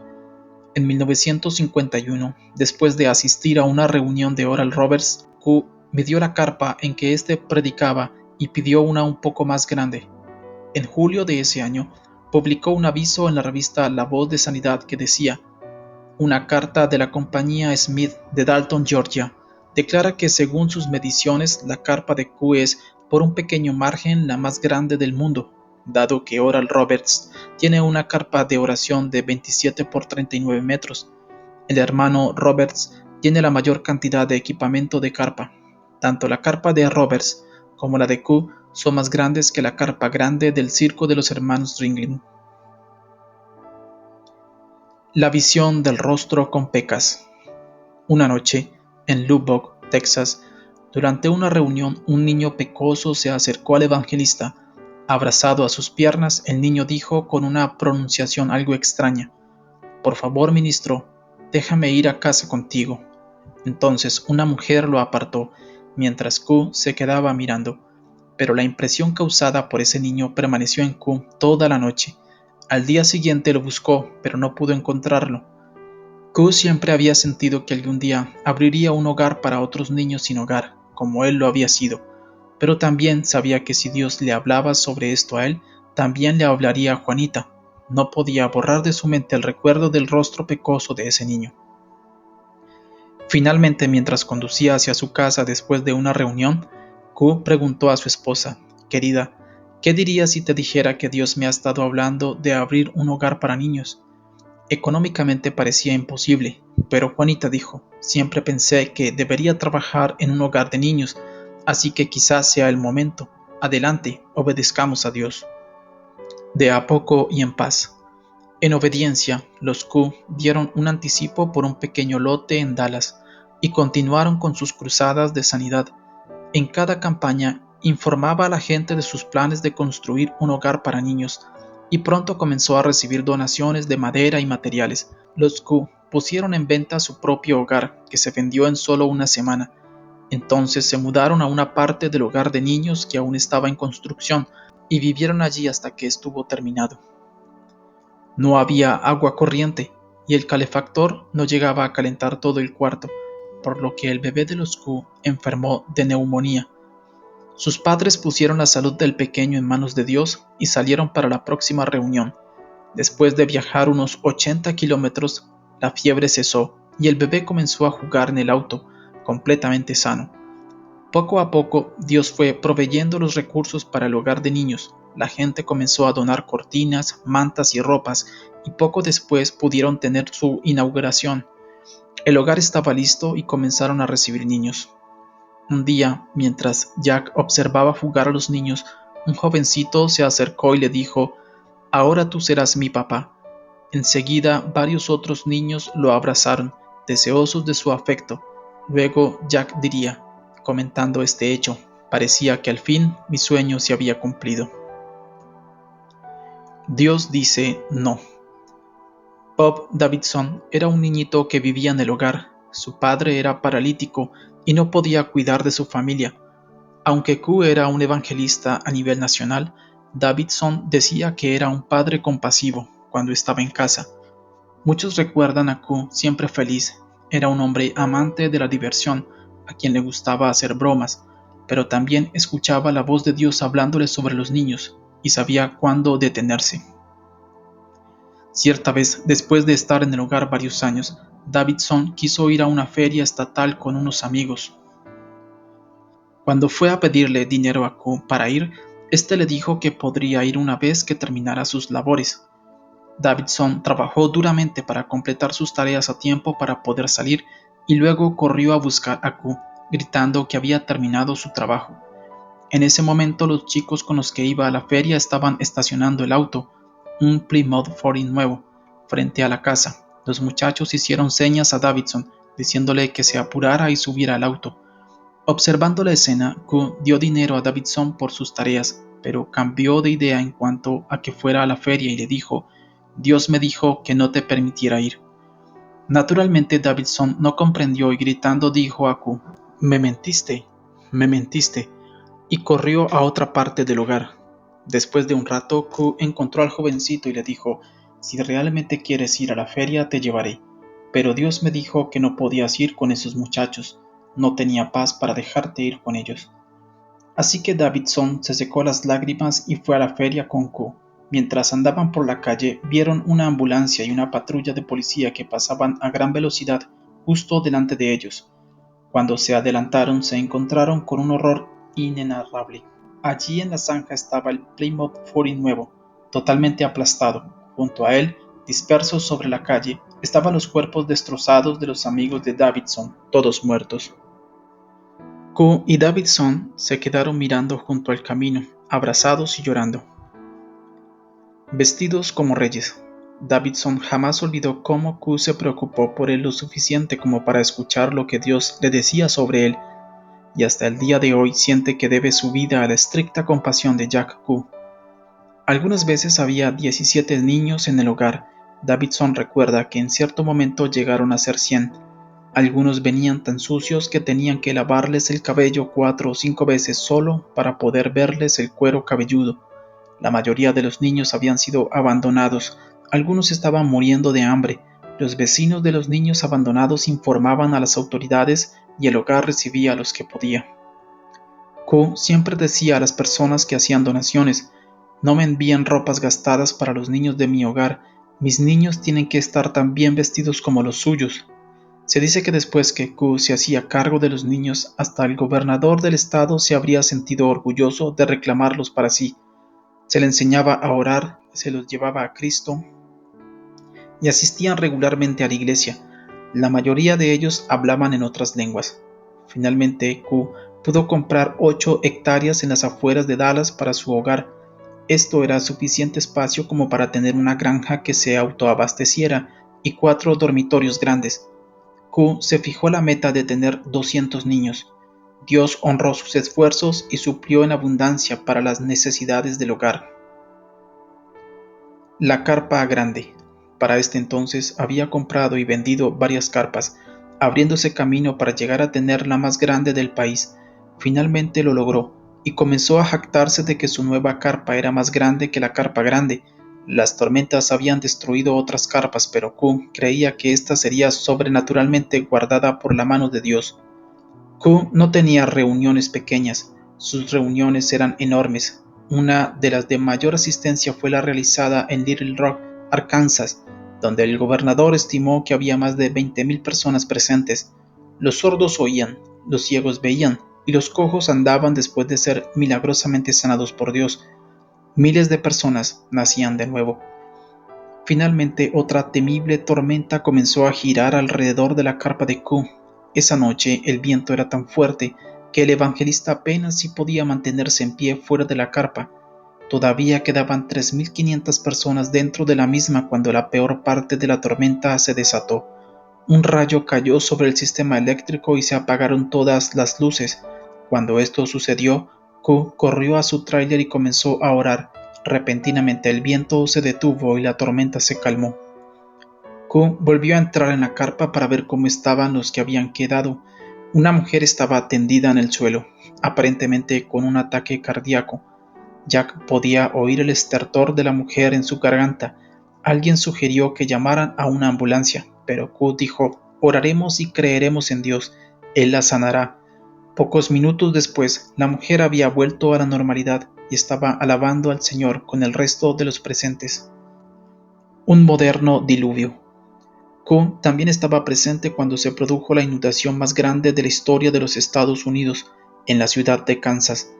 En 1951, después de asistir a una reunión de Oral Roberts, Q midió la carpa en que éste predicaba y pidió una un poco más grande. En julio de ese año, publicó un aviso en la revista La Voz de Sanidad que decía: una carta de la compañía Smith de Dalton, Georgia, declara que según sus mediciones la carpa de Q es, por un pequeño margen, la más grande del mundo, dado que Oral Roberts tiene una carpa de oración de 27 por 39 metros. El hermano Roberts tiene la mayor cantidad de equipamiento de carpa. Tanto la carpa de Roberts como la de Q son más grandes que la carpa grande del circo de los hermanos Ringling. La visión del rostro con pecas. Una noche, en Lubbock, Texas, durante una reunión, un niño pecoso se acercó al evangelista. Abrazado a sus piernas, el niño dijo con una pronunciación algo extraña: «Por favor, ministro, déjame ir a casa contigo». Entonces una mujer lo apartó, mientras Q se quedaba mirando, pero la impresión causada por ese niño permaneció en Q toda la noche. Al día siguiente lo buscó, pero no pudo encontrarlo. Q siempre había sentido que algún día abriría un hogar para otros niños sin hogar, como él lo había sido, pero también sabía que si Dios le hablaba sobre esto a él, también le hablaría a Juanita. No podía borrar de su mente el recuerdo del rostro pecoso de ese niño. Finalmente, mientras conducía hacia su casa después de una reunión, Q preguntó a su esposa: «Querida, ¿qué dirías si te dijera que Dios me ha estado hablando de abrir un hogar para niños?» Económicamente parecía imposible, pero Juanita dijo: «Siempre pensé que debería trabajar en un hogar de niños, así que quizás sea el momento. Adelante, obedezcamos a Dios». De a poco y en paz. En obediencia, los Q dieron un anticipo por un pequeño lote en Dallas y continuaron con sus cruzadas de sanidad. En cada campaña informaba a la gente de sus planes de construir un hogar para niños, y pronto comenzó a recibir donaciones de madera y materiales. Los Q pusieron en venta su propio hogar, que se vendió en solo una semana. Entonces se mudaron a una parte del hogar de niños que aún estaba en construcción y vivieron allí hasta que estuvo terminado. No había agua corriente y el calefactor no llegaba a calentar todo el cuarto, por lo que el bebé de los Q enfermó de neumonía. Sus padres pusieron la salud del pequeño en manos de Dios y salieron para la próxima reunión. Después de viajar unos 80 kilómetros, la fiebre cesó y el bebé comenzó a jugar en el auto, completamente sano. Poco a poco, Dios fue proveyendo los recursos para el hogar de niños. La gente comenzó a donar cortinas, mantas y ropas, y poco después pudieron tener su inauguración. El hogar estaba listo y comenzaron a recibir niños. Un día, mientras Jack observaba jugar a los niños, un jovencito se acercó y le dijo: «Ahora tú serás mi papá». Enseguida, varios otros niños lo abrazaron, deseosos de su afecto. Luego Jack diría, comentando este hecho: «Parecía que al fin mi sueño se había cumplido». Dios dice no. Bob Davidson era un niñito que vivía en el hogar. Su padre era paralítico y no podía cuidar de su familia. Aunque Q era un evangelista a nivel nacional, Davidson decía que era un padre compasivo cuando estaba en casa. Muchos recuerdan a Q siempre feliz. Era un hombre amante de la diversión, a quien le gustaba hacer bromas, pero también escuchaba la voz de Dios hablándole sobre los niños y sabía cuándo detenerse. Cierta vez, después de estar en el hogar varios años, Davidson quiso ir a una feria estatal con unos amigos. Cuando fue a pedirle dinero a Q para ir, este le dijo que podría ir una vez que terminara sus labores. Davidson trabajó duramente para completar sus tareas a tiempo para poder salir, y luego corrió a buscar a Q, gritando que había terminado su trabajo. En ese momento los chicos con los que iba a la feria estaban estacionando el auto, un Plymouth Foreign nuevo, frente a la casa. Los muchachos hicieron señas a Davidson, diciéndole que se apurara y subiera al auto. Observando la escena, Q dio dinero a Davidson por sus tareas, pero cambió de idea en cuanto a que fuera a la feria y le dijo: «Dios me dijo que no te permitiera ir». Naturalmente Davidson no comprendió y gritando dijo a Q: me mentiste», y corrió a otra parte del hogar. Después de un rato, Q encontró al jovencito y le dijo: «Si realmente quieres ir a la feria, te llevaré. Pero Dios me dijo que no podías ir con esos muchachos. No tenía paz para dejarte ir con ellos». Así que Davidson se secó las lágrimas y fue a la feria con Q. Mientras andaban por la calle, vieron una ambulancia y una patrulla de policía que pasaban a gran velocidad justo delante de ellos. Cuando se adelantaron, se encontraron con un horror inenarrable. Allí en la zanja estaba el Plymouth Fury nuevo, totalmente aplastado. Junto a él, dispersos sobre la calle, estaban los cuerpos destrozados de los amigos de Davidson, todos muertos. Q y Davidson se quedaron mirando junto al camino, abrazados y llorando. Vestidos como reyes, Davidson jamás olvidó cómo Q se preocupó por él lo suficiente como para escuchar lo que Dios le decía sobre él, y hasta el día de hoy siente que debe su vida a la estricta compasión de Jack Q. Algunas veces había 17 niños en el hogar. Davidson recuerda que en cierto momento llegaron a ser 100. Algunos venían tan sucios que tenían que lavarles el cabello 4 o 5 veces solo para poder verles el cuero cabelludo. La mayoría de los niños habían sido abandonados. Algunos estaban muriendo de hambre. Los vecinos de los niños abandonados informaban a las autoridades y el hogar recibía a los que podía. Q siempre decía a las personas que hacían donaciones: «No me envíen ropas gastadas para los niños de mi hogar. Mis niños tienen que estar tan bien vestidos como los suyos». Se dice que después que Q se hacía cargo de los niños, hasta el gobernador del estado se habría sentido orgulloso de reclamarlos para sí. Se le enseñaba a orar, se los llevaba a Cristo y asistían regularmente a la iglesia. La mayoría de ellos hablaban en otras lenguas. Finalmente, Q pudo comprar 8 hectáreas en las afueras de Dallas para su hogar. Esto era suficiente espacio como para tener una granja que se autoabasteciera y 4 dormitorios grandes. Q se fijó la meta de tener 200 niños. Dios honró sus esfuerzos y suplió en abundancia para las necesidades del hogar. La carpa grande. Para este entonces había comprado y vendido varias carpas, abriéndose camino para llegar a tener la más grande del país. Finalmente lo logró y comenzó a jactarse de que su nueva carpa era más grande que la carpa grande. Las tormentas habían destruido otras carpas, pero Q creía que ésta sería sobrenaturalmente guardada por la mano de Dios. Q no tenía reuniones pequeñas, sus reuniones eran enormes. Una de las de mayor asistencia fue la realizada en Little Rock, Arkansas, donde el gobernador estimó que había más de 20,000 personas presentes. Los sordos oían, los ciegos veían, y los cojos andaban después de ser milagrosamente sanados por Dios. Miles de personas nacían de nuevo. Finalmente, otra temible tormenta comenzó a girar alrededor de la carpa de Q. Esa noche el viento era tan fuerte que el evangelista apenas si podía mantenerse en pie fuera de la carpa. Todavía quedaban 3,500 personas dentro de la misma cuando la peor parte de la tormenta se desató. Un rayo cayó sobre el sistema eléctrico y se apagaron todas las luces. Cuando esto sucedió, Q corrió a su tráiler y comenzó a orar. Repentinamente el viento se detuvo y la tormenta se calmó. Q volvió a entrar en la carpa para ver cómo estaban los que habían quedado. Una mujer estaba tendida en el suelo, aparentemente con un ataque cardíaco. Jack podía oír el estertor de la mujer en su garganta. Alguien sugirió que llamaran a una ambulancia, pero Q dijo: «Oraremos y creeremos en Dios, Él la sanará». Pocos minutos después, la mujer había vuelto a la normalidad y estaba alabando al Señor con el resto de los presentes. Un moderno diluvio. Q también estaba presente cuando se produjo la inundación más grande de la historia de los Estados Unidos, en la ciudad de Kansas.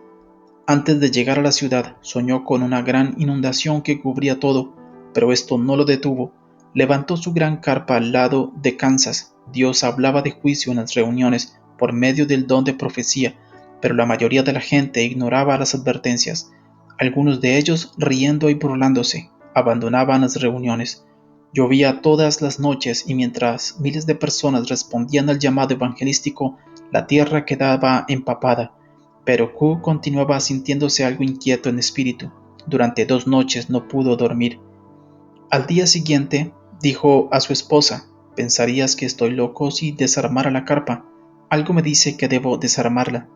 Antes de llegar a la ciudad, soñó con una gran inundación que cubría todo, pero esto no lo detuvo. levantó su gran carpa al lado de Kansas. Dios hablaba de juicio en las reuniones por medio del don de profecía, pero la mayoría de la gente ignoraba las advertencias. Algunos de ellos, riendo y burlándose, abandonaban las reuniones. Llovía todas las noches y mientras miles de personas respondían al llamado evangelístico, la tierra quedaba empapada. Pero Q continuaba sintiéndose algo inquieto en espíritu. Durante 2 noches no pudo dormir. Al día siguiente, dijo a su esposa: «Pensarías que estoy loco si desarmara la carpa. Algo me dice que debo desarmarla».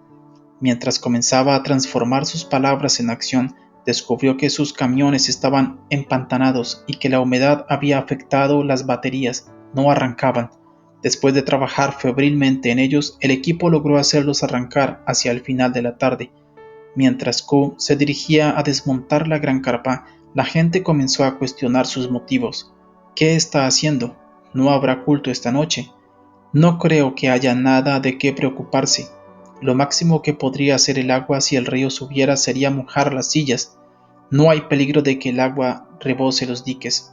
Mientras comenzaba a transformar sus palabras en acción, descubrió que sus camiones estaban empantanados y que la humedad había afectado las baterías, no arrancaban. Después de trabajar febrilmente en ellos, el equipo logró hacerlos arrancar hacia el final de la tarde. Mientras Q se dirigía a desmontar la gran carpa, la gente comenzó a cuestionar sus motivos. ¿Qué está haciendo? ¿No habrá culto esta noche? No creo que haya nada de qué preocuparse. Lo máximo que podría hacer el agua si el río subiera sería mojar las sillas. No hay peligro de que el agua rebose los diques.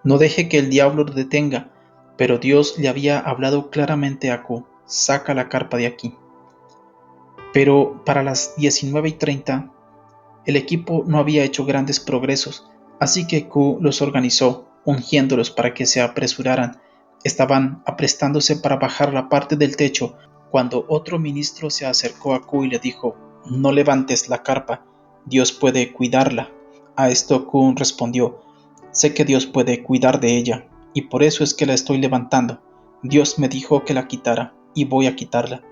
No deje que el diablo lo detenga. Pero Dios le había hablado claramente a Q: «Saca la carpa de aquí». Pero para las 19:30, el equipo no había hecho grandes progresos, así que Q los organizó, ungiéndolos para que se apresuraran. Estaban aprestándose para bajar la parte del techo cuando otro ministro se acercó a Q y le dijo: «No levantes la carpa, Dios puede cuidarla». A esto Q respondió: «Sé que Dios puede cuidar de ella, y por eso es que la estoy levantando. Dios me dijo que la quitara, y voy a quitarla».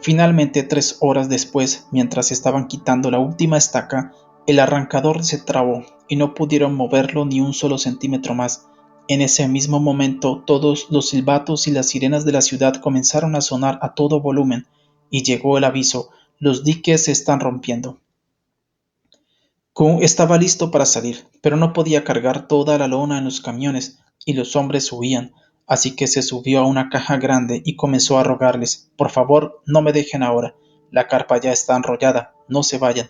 Finalmente, 3 horas después, mientras estaban quitando la última estaca, el arrancador se trabó y no pudieron moverlo ni un solo centímetro más. En ese mismo momento, todos los silbatos y las sirenas de la ciudad comenzaron a sonar a todo volumen, y llegó el aviso: «Los diques se están rompiendo». Q estaba listo para salir, pero no podía cargar toda la lona en los camiones, y los hombres huían, así que se subió a una caja grande y comenzó a rogarles: «Por favor, no me dejen ahora. La carpa ya está enrollada, no se vayan».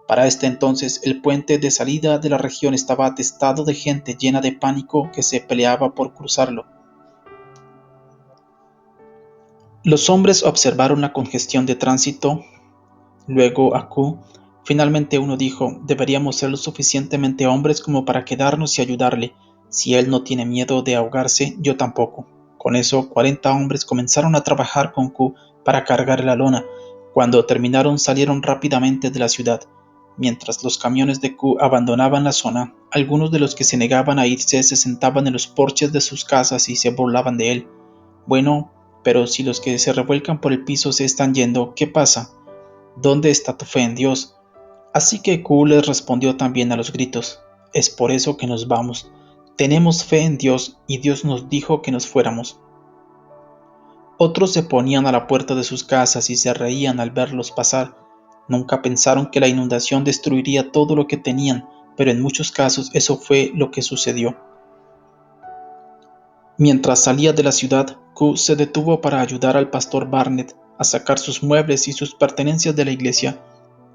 Para este entonces, el puente de salida de la región estaba atestado de gente llena de pánico que se peleaba por cruzarlo. Los hombres observaron la congestión de tránsito. Luego a Q. Finalmente uno dijo: «Deberíamos ser lo suficientemente hombres como para quedarnos y ayudarle. Si él no tiene miedo de ahogarse, yo tampoco». Con eso, 40 hombres comenzaron a trabajar con Q para cargar la lona. Cuando terminaron, salieron rápidamente de la ciudad. Mientras los camiones de Q abandonaban la zona, algunos de los que se negaban a irse se sentaban en los porches de sus casas y se burlaban de él. «Bueno, pero si los que se revuelcan por el piso se están yendo, ¿qué pasa? ¿Dónde está tu fe en Dios?». Así que Q les respondió también a los gritos: «Es por eso que nos vamos. Tenemos fe en Dios y Dios nos dijo que nos fuéramos». Otros se ponían a la puerta de sus casas y se reían al verlos pasar. Nunca pensaron que la inundación destruiría todo lo que tenían, pero en muchos casos eso fue lo que sucedió. Mientras salía de la ciudad, Q se detuvo para ayudar al pastor Barnett a sacar sus muebles y sus pertenencias de la iglesia.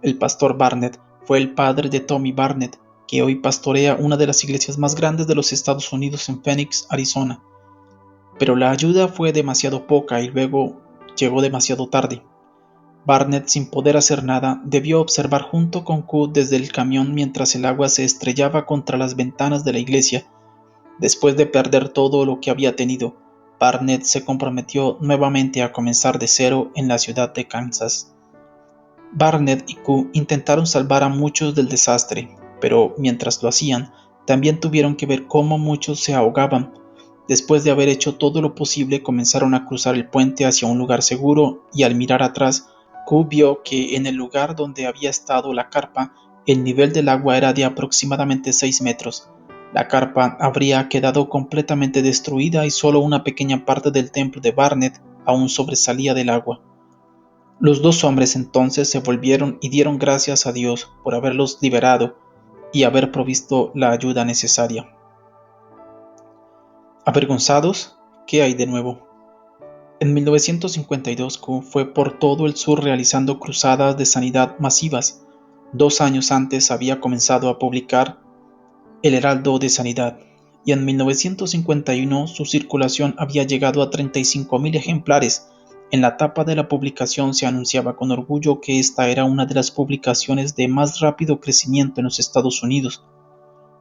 El pastor Barnett fue el padre de Tommy Barnett, que hoy pastorea una de las iglesias más grandes de los Estados Unidos en Phoenix, Arizona. Pero la ayuda fue demasiado poca y luego llegó demasiado tarde. Barnett, sin poder hacer nada, debió observar junto con Q desde el camión mientras el agua se estrellaba contra las ventanas de la iglesia. Después de perder todo lo que había tenido, Barnett se comprometió nuevamente a comenzar de cero en la ciudad de Kansas. Barnett y Q intentaron salvar a muchos del desastre, pero mientras lo hacían, también tuvieron que ver cómo muchos se ahogaban. Después de haber hecho todo lo posible, comenzaron a cruzar el puente hacia un lugar seguro y al mirar atrás, Q vio que en el lugar donde había estado la carpa, el nivel del agua era de aproximadamente 6 metros. La carpa habría quedado completamente destruida y solo una pequeña parte del templo de Barnett aún sobresalía del agua. Los dos hombres entonces se volvieron y dieron gracias a Dios por haberlos liberado y haber provisto la ayuda necesaria. ¿Avergonzados? ¿Qué hay de nuevo? En 1952 Q fue por todo el sur realizando cruzadas de sanidad masivas. 2 años antes había comenzado a publicar El Heraldo de Sanidad, y en 1951 su circulación había llegado a 35.000 ejemplares. En la tapa de la publicación se anunciaba con orgullo que esta era una de las publicaciones de más rápido crecimiento en los Estados Unidos,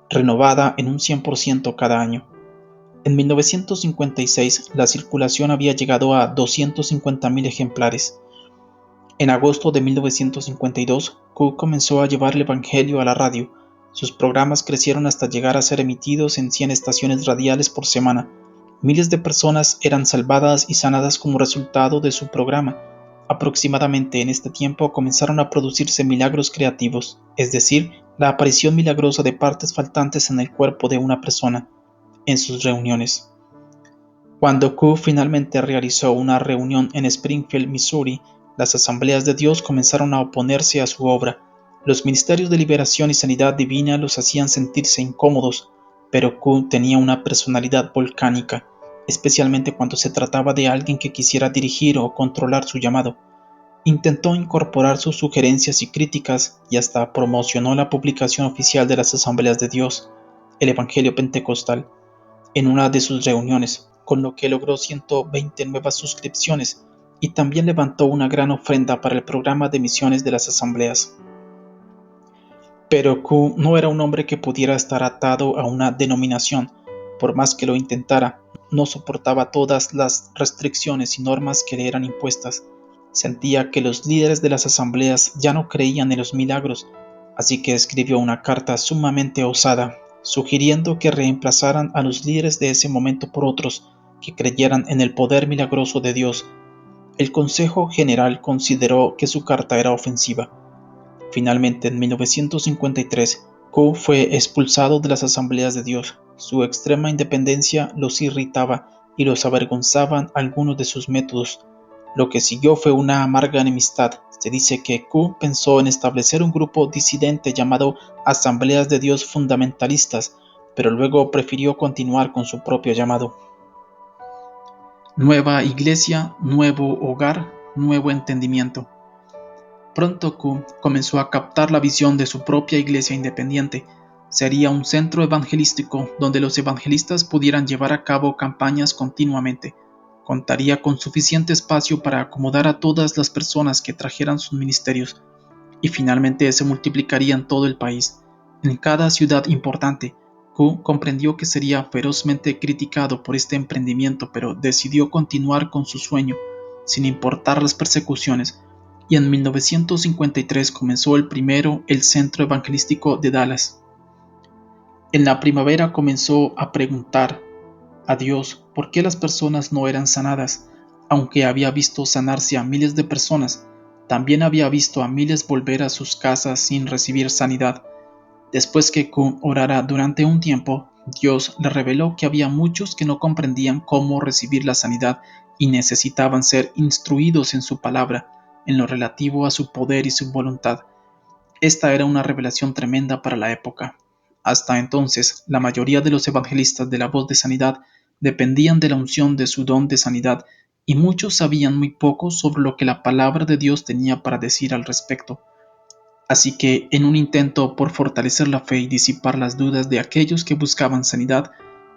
renovada en un 100% cada año. En 1956 la circulación había llegado a 250.000 ejemplares. En agosto de 1952, Cook comenzó a llevar el Evangelio a la radio. Sus programas crecieron hasta llegar a ser emitidos en 100 estaciones radiales por semana. Miles de personas eran salvadas y sanadas como resultado de su programa. Aproximadamente en este tiempo comenzaron a producirse milagros creativos, es decir, la aparición milagrosa de partes faltantes en el cuerpo de una persona, en sus reuniones. Cuando Cook finalmente realizó una reunión en Springfield, Missouri, las Asambleas de Dios comenzaron a oponerse a su obra. Los ministerios de liberación y sanidad divina los hacían sentirse incómodos, pero Cook tenía una personalidad volcánica, especialmente cuando se trataba de alguien que quisiera dirigir o controlar su llamado. Intentó incorporar sus sugerencias y críticas y hasta promocionó la publicación oficial de las Asambleas de Dios, el Evangelio Pentecostal, en una de sus reuniones, con lo que logró 120 nuevas suscripciones y también levantó una gran ofrenda para el programa de misiones de las asambleas. Pero Q no era un hombre que pudiera estar atado a una denominación. Por más que lo intentara, no soportaba todas las restricciones y normas que le eran impuestas. Sentía que los líderes de las asambleas ya no creían en los milagros, así que escribió una carta sumamente osada, sugiriendo que reemplazaran a los líderes de ese momento por otros que creyeran en el poder milagroso de Dios. El Consejo General consideró que su carta era ofensiva. Finalmente, en 1953, Q fue expulsado de las Asambleas de Dios. Su extrema independencia los irritaba y los avergonzaban algunos de sus métodos. Lo que siguió fue una amarga enemistad. Se dice que Q pensó en establecer un grupo disidente llamado Asambleas de Dios Fundamentalistas, pero luego prefirió continuar con su propio llamado. Nueva iglesia, nuevo hogar, nuevo entendimiento. Pronto Q comenzó a captar la visión de su propia iglesia independiente. Sería un centro evangelístico donde los evangelistas pudieran llevar a cabo campañas continuamente. Contaría con suficiente espacio para acomodar a todas las personas que trajeran sus ministerios, y finalmente se multiplicaría en todo el país. En cada ciudad importante, Q comprendió que sería ferozmente criticado por este emprendimiento, pero decidió continuar con su sueño, sin importar las persecuciones, y en 1953 comenzó el Centro Evangelístico de Dallas. En la primavera comenzó a preguntar a Dios por qué las personas no eran sanadas. Aunque había visto sanarse a miles de personas, también había visto a miles volver a sus casas sin recibir sanidad. Después que Q orara durante un tiempo, Dios le reveló que había muchos que no comprendían cómo recibir la sanidad y necesitaban ser instruidos en su palabra, en lo relativo a su poder y su voluntad. Esta era una revelación tremenda para la época. Hasta entonces, la mayoría de los evangelistas de la voz de sanidad dependían de la unción de su don de sanidad, y muchos sabían muy poco sobre lo que la palabra de Dios tenía para decir al respecto. Así que, en un intento por fortalecer la fe y disipar las dudas de aquellos que buscaban sanidad,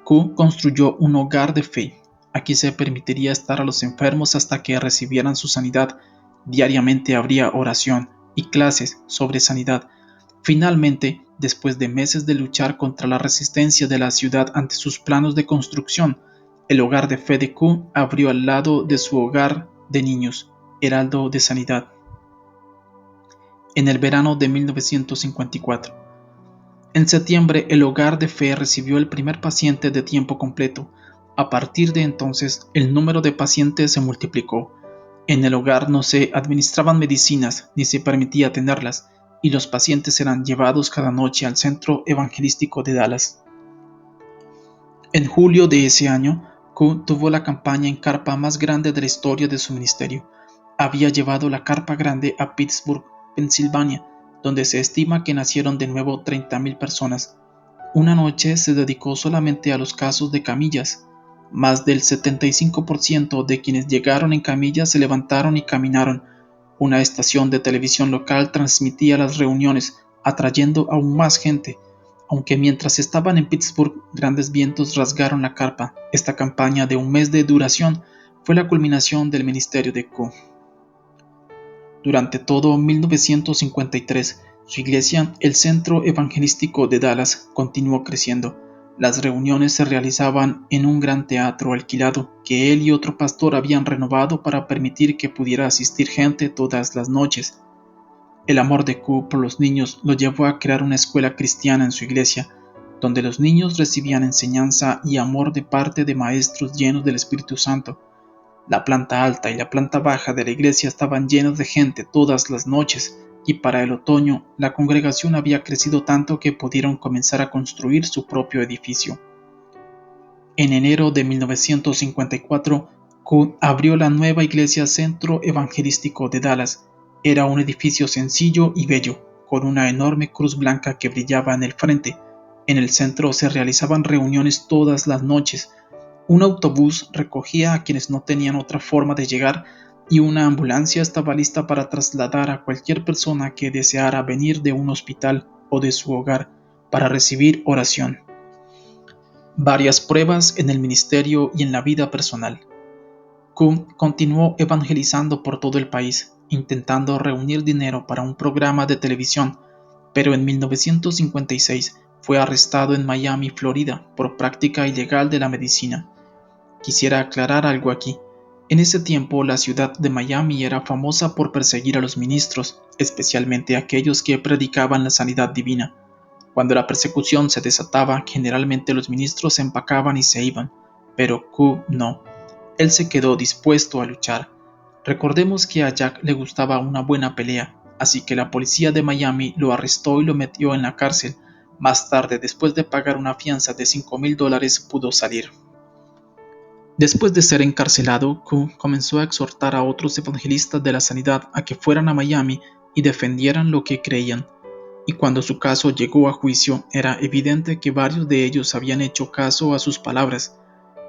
Q construyó un hogar de fe. Aquí se permitiría estar a los enfermos hasta que recibieran su sanidad. Diariamente habría oración y clases sobre sanidad. Finalmente, después de meses de luchar contra la resistencia de la ciudad ante sus planos de construcción, el hogar de fe de Q abrió al lado de su hogar de niños, heraldo de sanidad. En el verano de 1954. En septiembre, el hogar de fe recibió el primer paciente de tiempo completo. A partir de entonces, el número de pacientes se multiplicó. En el hogar no se administraban medicinas ni se permitía tenerlas, y los pacientes eran llevados cada noche al Centro Evangelístico de Dallas. En julio de ese año, Q tuvo la campaña en carpa más grande de la historia de su ministerio. Había llevado la carpa grande a Pittsburgh, Pensilvania, donde se estima que nacieron de nuevo 30,000 personas. Una noche se dedicó solamente a los casos de camillas. Más del 75% de quienes llegaron en camillas se levantaron y caminaron. Una estación de televisión local transmitía las reuniones, atrayendo aún más gente. Aunque mientras estaban en Pittsburgh grandes vientos rasgaron la carpa, esta campaña de un mes de duración fue la culminación del ministerio de Q. Durante todo 1953, su iglesia, el Centro Evangelístico de Dallas, continuó creciendo. Las reuniones se realizaban en un gran teatro alquilado que él y otro pastor habían renovado para permitir que pudiera asistir gente todas las noches. El amor de Q por los niños lo llevó a crear una escuela cristiana en su iglesia, donde los niños recibían enseñanza y amor de parte de maestros llenos del Espíritu Santo. La planta alta y la planta baja de la iglesia estaban llenos de gente todas las noches, y para el otoño la congregación había crecido tanto que pudieron comenzar a construir su propio edificio. En enero de 1954, Q abrió la nueva iglesia Centro Evangelístico de Dallas. Era un edificio sencillo y bello, con una enorme cruz blanca que brillaba en el frente. En el centro se realizaban reuniones todas las noches. Un autobús recogía a quienes no tenían otra forma de llegar y una ambulancia estaba lista para trasladar a cualquier persona que deseara venir de un hospital o de su hogar para recibir oración. Varias pruebas en el ministerio y en la vida personal. Q continuó evangelizando por todo el país, intentando reunir dinero para un programa de televisión, pero en 1956 fue arrestado en Miami, Florida, por práctica ilegal de la medicina. Quisiera aclarar algo aquí. En ese tiempo la ciudad de Miami era famosa por perseguir a los ministros, especialmente aquellos que predicaban la sanidad divina. Cuando la persecución se desataba, generalmente los ministros se empacaban y se iban, pero Q no. Él se quedó dispuesto a luchar. Recordemos que a Jack le gustaba una buena pelea, así que la policía de Miami lo arrestó y lo metió en la cárcel. Más tarde, después de pagar una fianza de $5,000, pudo salir. Después de ser encarcelado, Q comenzó a exhortar a otros evangelistas de la sanidad a que fueran a Miami y defendieran lo que creían. Y cuando su caso llegó a juicio, era evidente que varios de ellos habían hecho caso a sus palabras.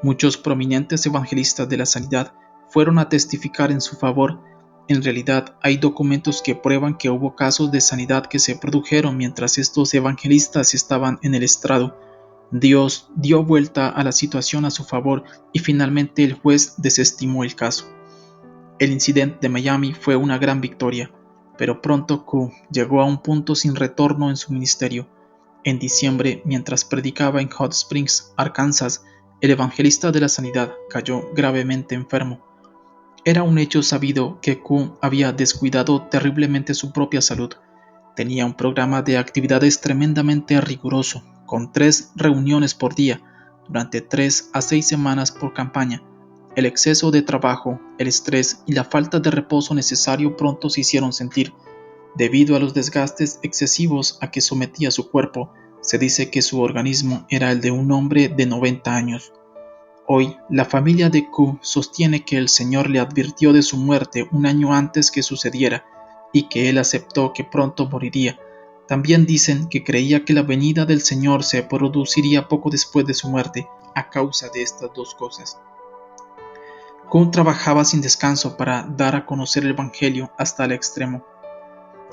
Muchos prominentes evangelistas de la sanidad fueron a testificar en su favor. En realidad, hay documentos que prueban que hubo casos de sanidad que se produjeron mientras estos evangelistas estaban en el estrado. Dios dio vuelta a la situación a su favor y finalmente el juez desestimó el caso. El incidente de Miami fue una gran victoria, pero pronto Q llegó a un punto sin retorno en su ministerio. En diciembre, mientras predicaba en Hot Springs, Arkansas, el evangelista de la sanidad cayó gravemente enfermo. Era un hecho sabido que Q había descuidado terriblemente su propia salud. Tenía un programa de actividades tremendamente riguroso, con 3 reuniones por día, durante 3 a 6 semanas por campaña. El exceso de trabajo, el estrés y la falta de reposo necesario pronto se hicieron sentir. Debido a los desgastes excesivos a que sometía su cuerpo, se dice que su organismo era el de un hombre de 90 años. Hoy, la familia de Q sostiene que el Señor le advirtió de su muerte un año antes que sucediera y que él aceptó que pronto moriría. También dicen que creía que la venida del Señor se produciría poco después de su muerte, a causa de estas dos cosas. Q trabajaba sin descanso para dar a conocer el Evangelio hasta el extremo.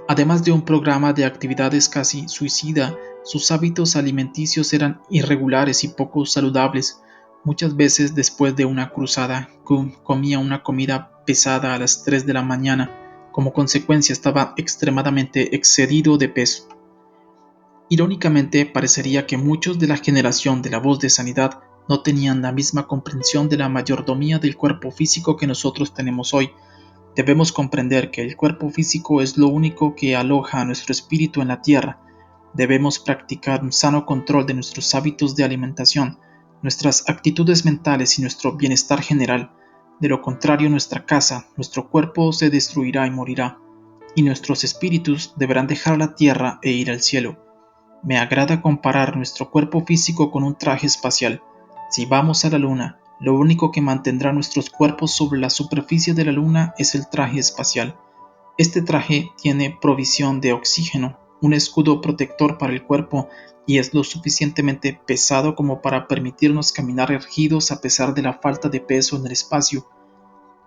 Además de un programa de actividades casi suicida, sus hábitos alimenticios eran irregulares y poco saludables. Muchas veces después de una cruzada, Q comía una comida pesada a las 3 de la mañana. Como consecuencia estaba extremadamente excedido de peso. Irónicamente, parecería que muchos de la generación de la voz de sanidad no tenían la misma comprensión de la mayordomía del cuerpo físico que nosotros tenemos hoy. Debemos comprender que el cuerpo físico es lo único que aloja a nuestro espíritu en la tierra. Debemos practicar un sano control de nuestros hábitos de alimentación, nuestras actitudes mentales y nuestro bienestar general. De lo contrario, nuestra casa, nuestro cuerpo se destruirá y morirá, y nuestros espíritus deberán dejar la tierra e ir al cielo. Me agrada comparar nuestro cuerpo físico con un traje espacial. Si vamos a la luna, lo único que mantendrá nuestros cuerpos sobre la superficie de la luna es el traje espacial. Este traje tiene provisión de oxígeno, un escudo protector para el cuerpo y es lo suficientemente pesado como para permitirnos caminar erguidos a pesar de la falta de peso en el espacio.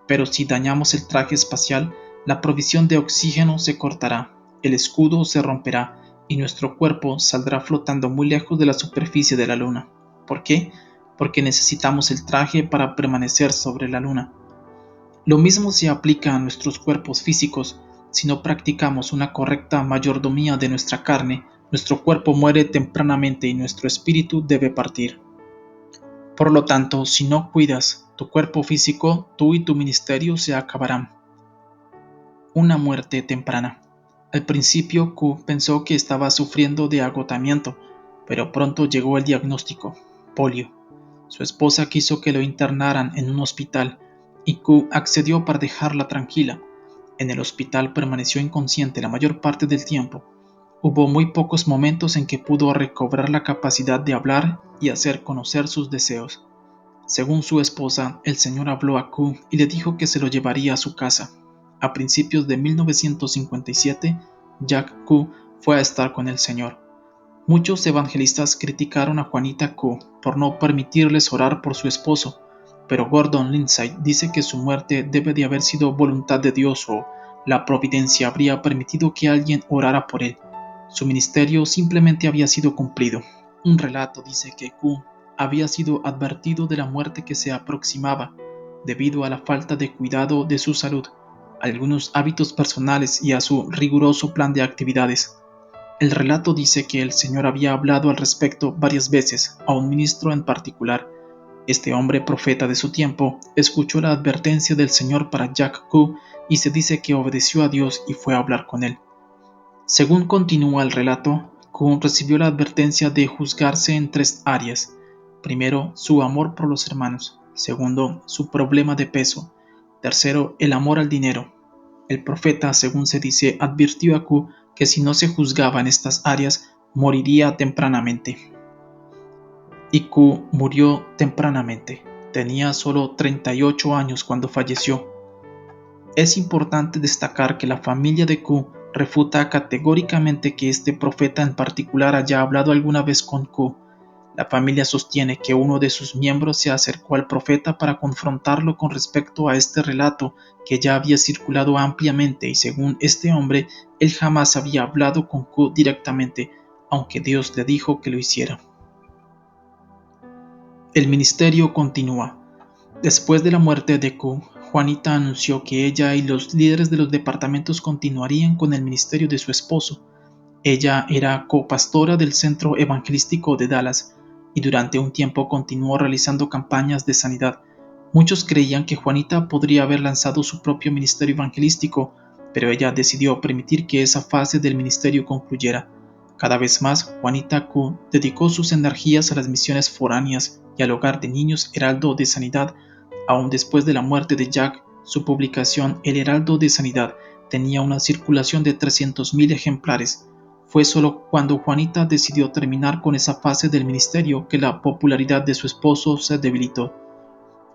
Pero si dañamos el traje espacial, la provisión de oxígeno se cortará, el escudo se romperá y nuestro cuerpo saldrá flotando muy lejos de la superficie de la luna. ¿Por qué? Porque necesitamos el traje para permanecer sobre la luna. Lo mismo se aplica a nuestros cuerpos físicos. Si no practicamos una correcta mayordomía de nuestra carne, nuestro cuerpo muere tempranamente y nuestro espíritu debe partir. Por lo tanto, si no cuidas tu cuerpo físico, tú y tu ministerio se acabarán. Una muerte temprana. Al principio, Q pensó que estaba sufriendo de agotamiento, pero pronto llegó el diagnóstico: polio. Su esposa quiso que lo internaran en un hospital y Q accedió para dejarla tranquila. En el hospital permaneció inconsciente la mayor parte del tiempo. Hubo muy pocos momentos en que pudo recobrar la capacidad de hablar y hacer conocer sus deseos. Según su esposa, el Señor habló a Q y le dijo que se lo llevaría a su casa. A principios de 1957, Jack Q fue a estar con el Señor. Muchos evangelistas criticaron a Juanita Q por no permitirles orar por su esposo, pero Gordon Lindsay dice que su muerte debe de haber sido voluntad de Dios o la providencia habría permitido que alguien orara por él. Su ministerio simplemente había sido cumplido. Un relato dice que Q había sido advertido de la muerte que se aproximaba debido a la falta de cuidado de su salud, algunos hábitos personales y a su riguroso plan de actividades. El relato dice que el Señor había hablado al respecto varias veces a un ministro en particular. Este hombre profeta de su tiempo escuchó la advertencia del Señor para Jack Q y se dice que obedeció a Dios y fue a hablar con él. Según continúa el relato, Q recibió la advertencia de juzgarse en 3 áreas. Primero, su amor por los hermanos. Segundo, su problema de peso. Tercero, el amor al dinero. El profeta, según se dice, advirtió a Q que si no se juzgaba en estas áreas, moriría tempranamente. Y Q murió tempranamente. Tenía solo 38 años cuando falleció. Es importante destacar que la familia de Q refuta categóricamente que este profeta en particular haya hablado alguna vez con Q. La familia sostiene que uno de sus miembros se acercó al profeta para confrontarlo con respecto a este relato que ya había circulado ampliamente y según este hombre, él jamás había hablado con Q directamente, aunque Dios le dijo que lo hiciera. El ministerio continúa. Después de la muerte de Q, Juanita anunció que ella y los líderes de los departamentos continuarían con el ministerio de su esposo. Ella era copastora del Centro Evangelístico de Dallas y durante un tiempo continuó realizando campañas de sanidad. Muchos creían que Juanita podría haber lanzado su propio ministerio evangelístico, pero ella decidió permitir que esa fase del ministerio concluyera. Cada vez más, Juanita Q dedicó sus energías a las misiones foráneas y al hogar de niños Heraldo de Sanidad. Aún después de la muerte de Jack, su publicación El Heraldo de Sanidad tenía una circulación de 300,000 ejemplares. Fue solo cuando Juanita decidió terminar con esa fase del ministerio que la popularidad de su esposo se debilitó.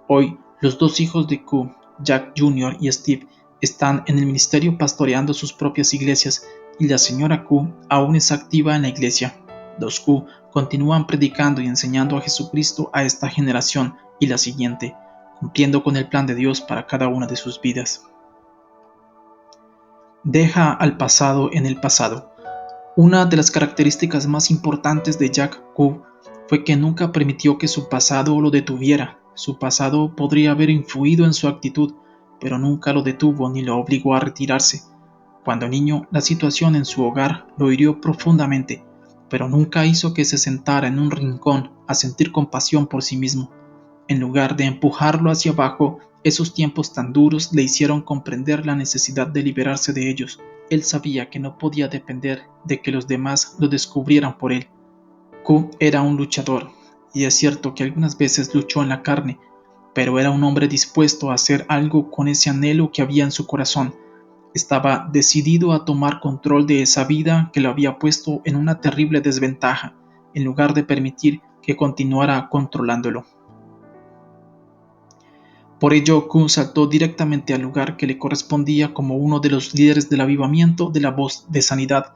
Hoy, los 2 hijos de Q, Jack Jr. y Steve, están en el ministerio pastoreando sus propias iglesias y la señora Q aún es activa en la iglesia. Los Q continúan predicando y enseñando a Jesucristo a esta generación y la siguiente, cumpliendo con el plan de Dios para cada una de sus vidas. Deja al pasado en el pasado. Una de las características más importantes de Jack Q fue que nunca permitió que su pasado lo detuviera. Su pasado podría haber influido en su actitud, pero nunca lo detuvo ni lo obligó a retirarse. Cuando niño, la situación en su hogar lo hirió profundamente, pero nunca hizo que se sentara en un rincón a sentir compasión por sí mismo. En lugar de empujarlo hacia abajo, esos tiempos tan duros le hicieron comprender la necesidad de liberarse de ellos. Él sabía que no podía depender de que los demás lo descubrieran por él. Q era un luchador, y es cierto que algunas veces luchó en la carne, pero era un hombre dispuesto a hacer algo con ese anhelo que había en su corazón. Estaba decidido a tomar control de esa vida que lo había puesto en una terrible desventaja, en lugar de permitir que continuara controlándolo. Por ello, Q saltó directamente al lugar que le correspondía como uno de los líderes del avivamiento de la voz de sanidad.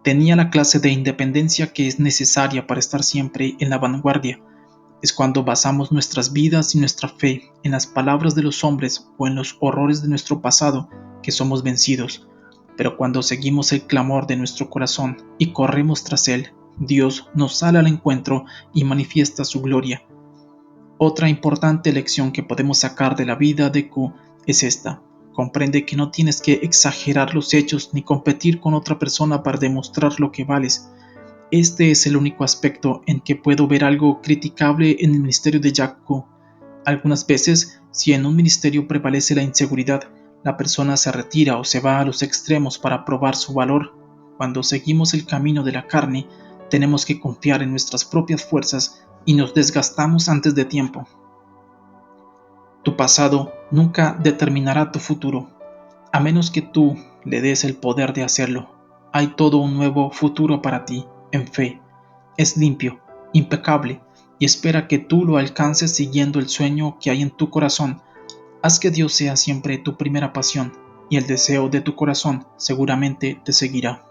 Tenía la clase de independencia que es necesaria para estar siempre en la vanguardia. Es cuando basamos nuestras vidas y nuestra fe en las palabras de los hombres o en los horrores de nuestro pasado que somos vencidos. Pero cuando seguimos el clamor de nuestro corazón y corremos tras él, Dios nos sale al encuentro y manifiesta su gloria. Otra importante lección que podemos sacar de la vida de Q es esta: comprende que no tienes que exagerar los hechos ni competir con otra persona para demostrar lo que vales. Este es el único aspecto en que puedo ver algo criticable en el ministerio de Jack Q. Algunas veces, si en un ministerio prevalece la inseguridad, la persona se retira o se va a los extremos para probar su valor. Cuando seguimos el camino de la carne, tenemos que confiar en nuestras propias fuerzas y nos desgastamos antes de tiempo. Tu pasado nunca determinará tu futuro, a menos que tú le des el poder de hacerlo. Hay todo un nuevo futuro para ti, en fe. Es limpio, impecable, y espera que tú lo alcances siguiendo el sueño que hay en tu corazón. Haz que Dios sea siempre tu primera pasión, y el deseo de tu corazón seguramente te seguirá.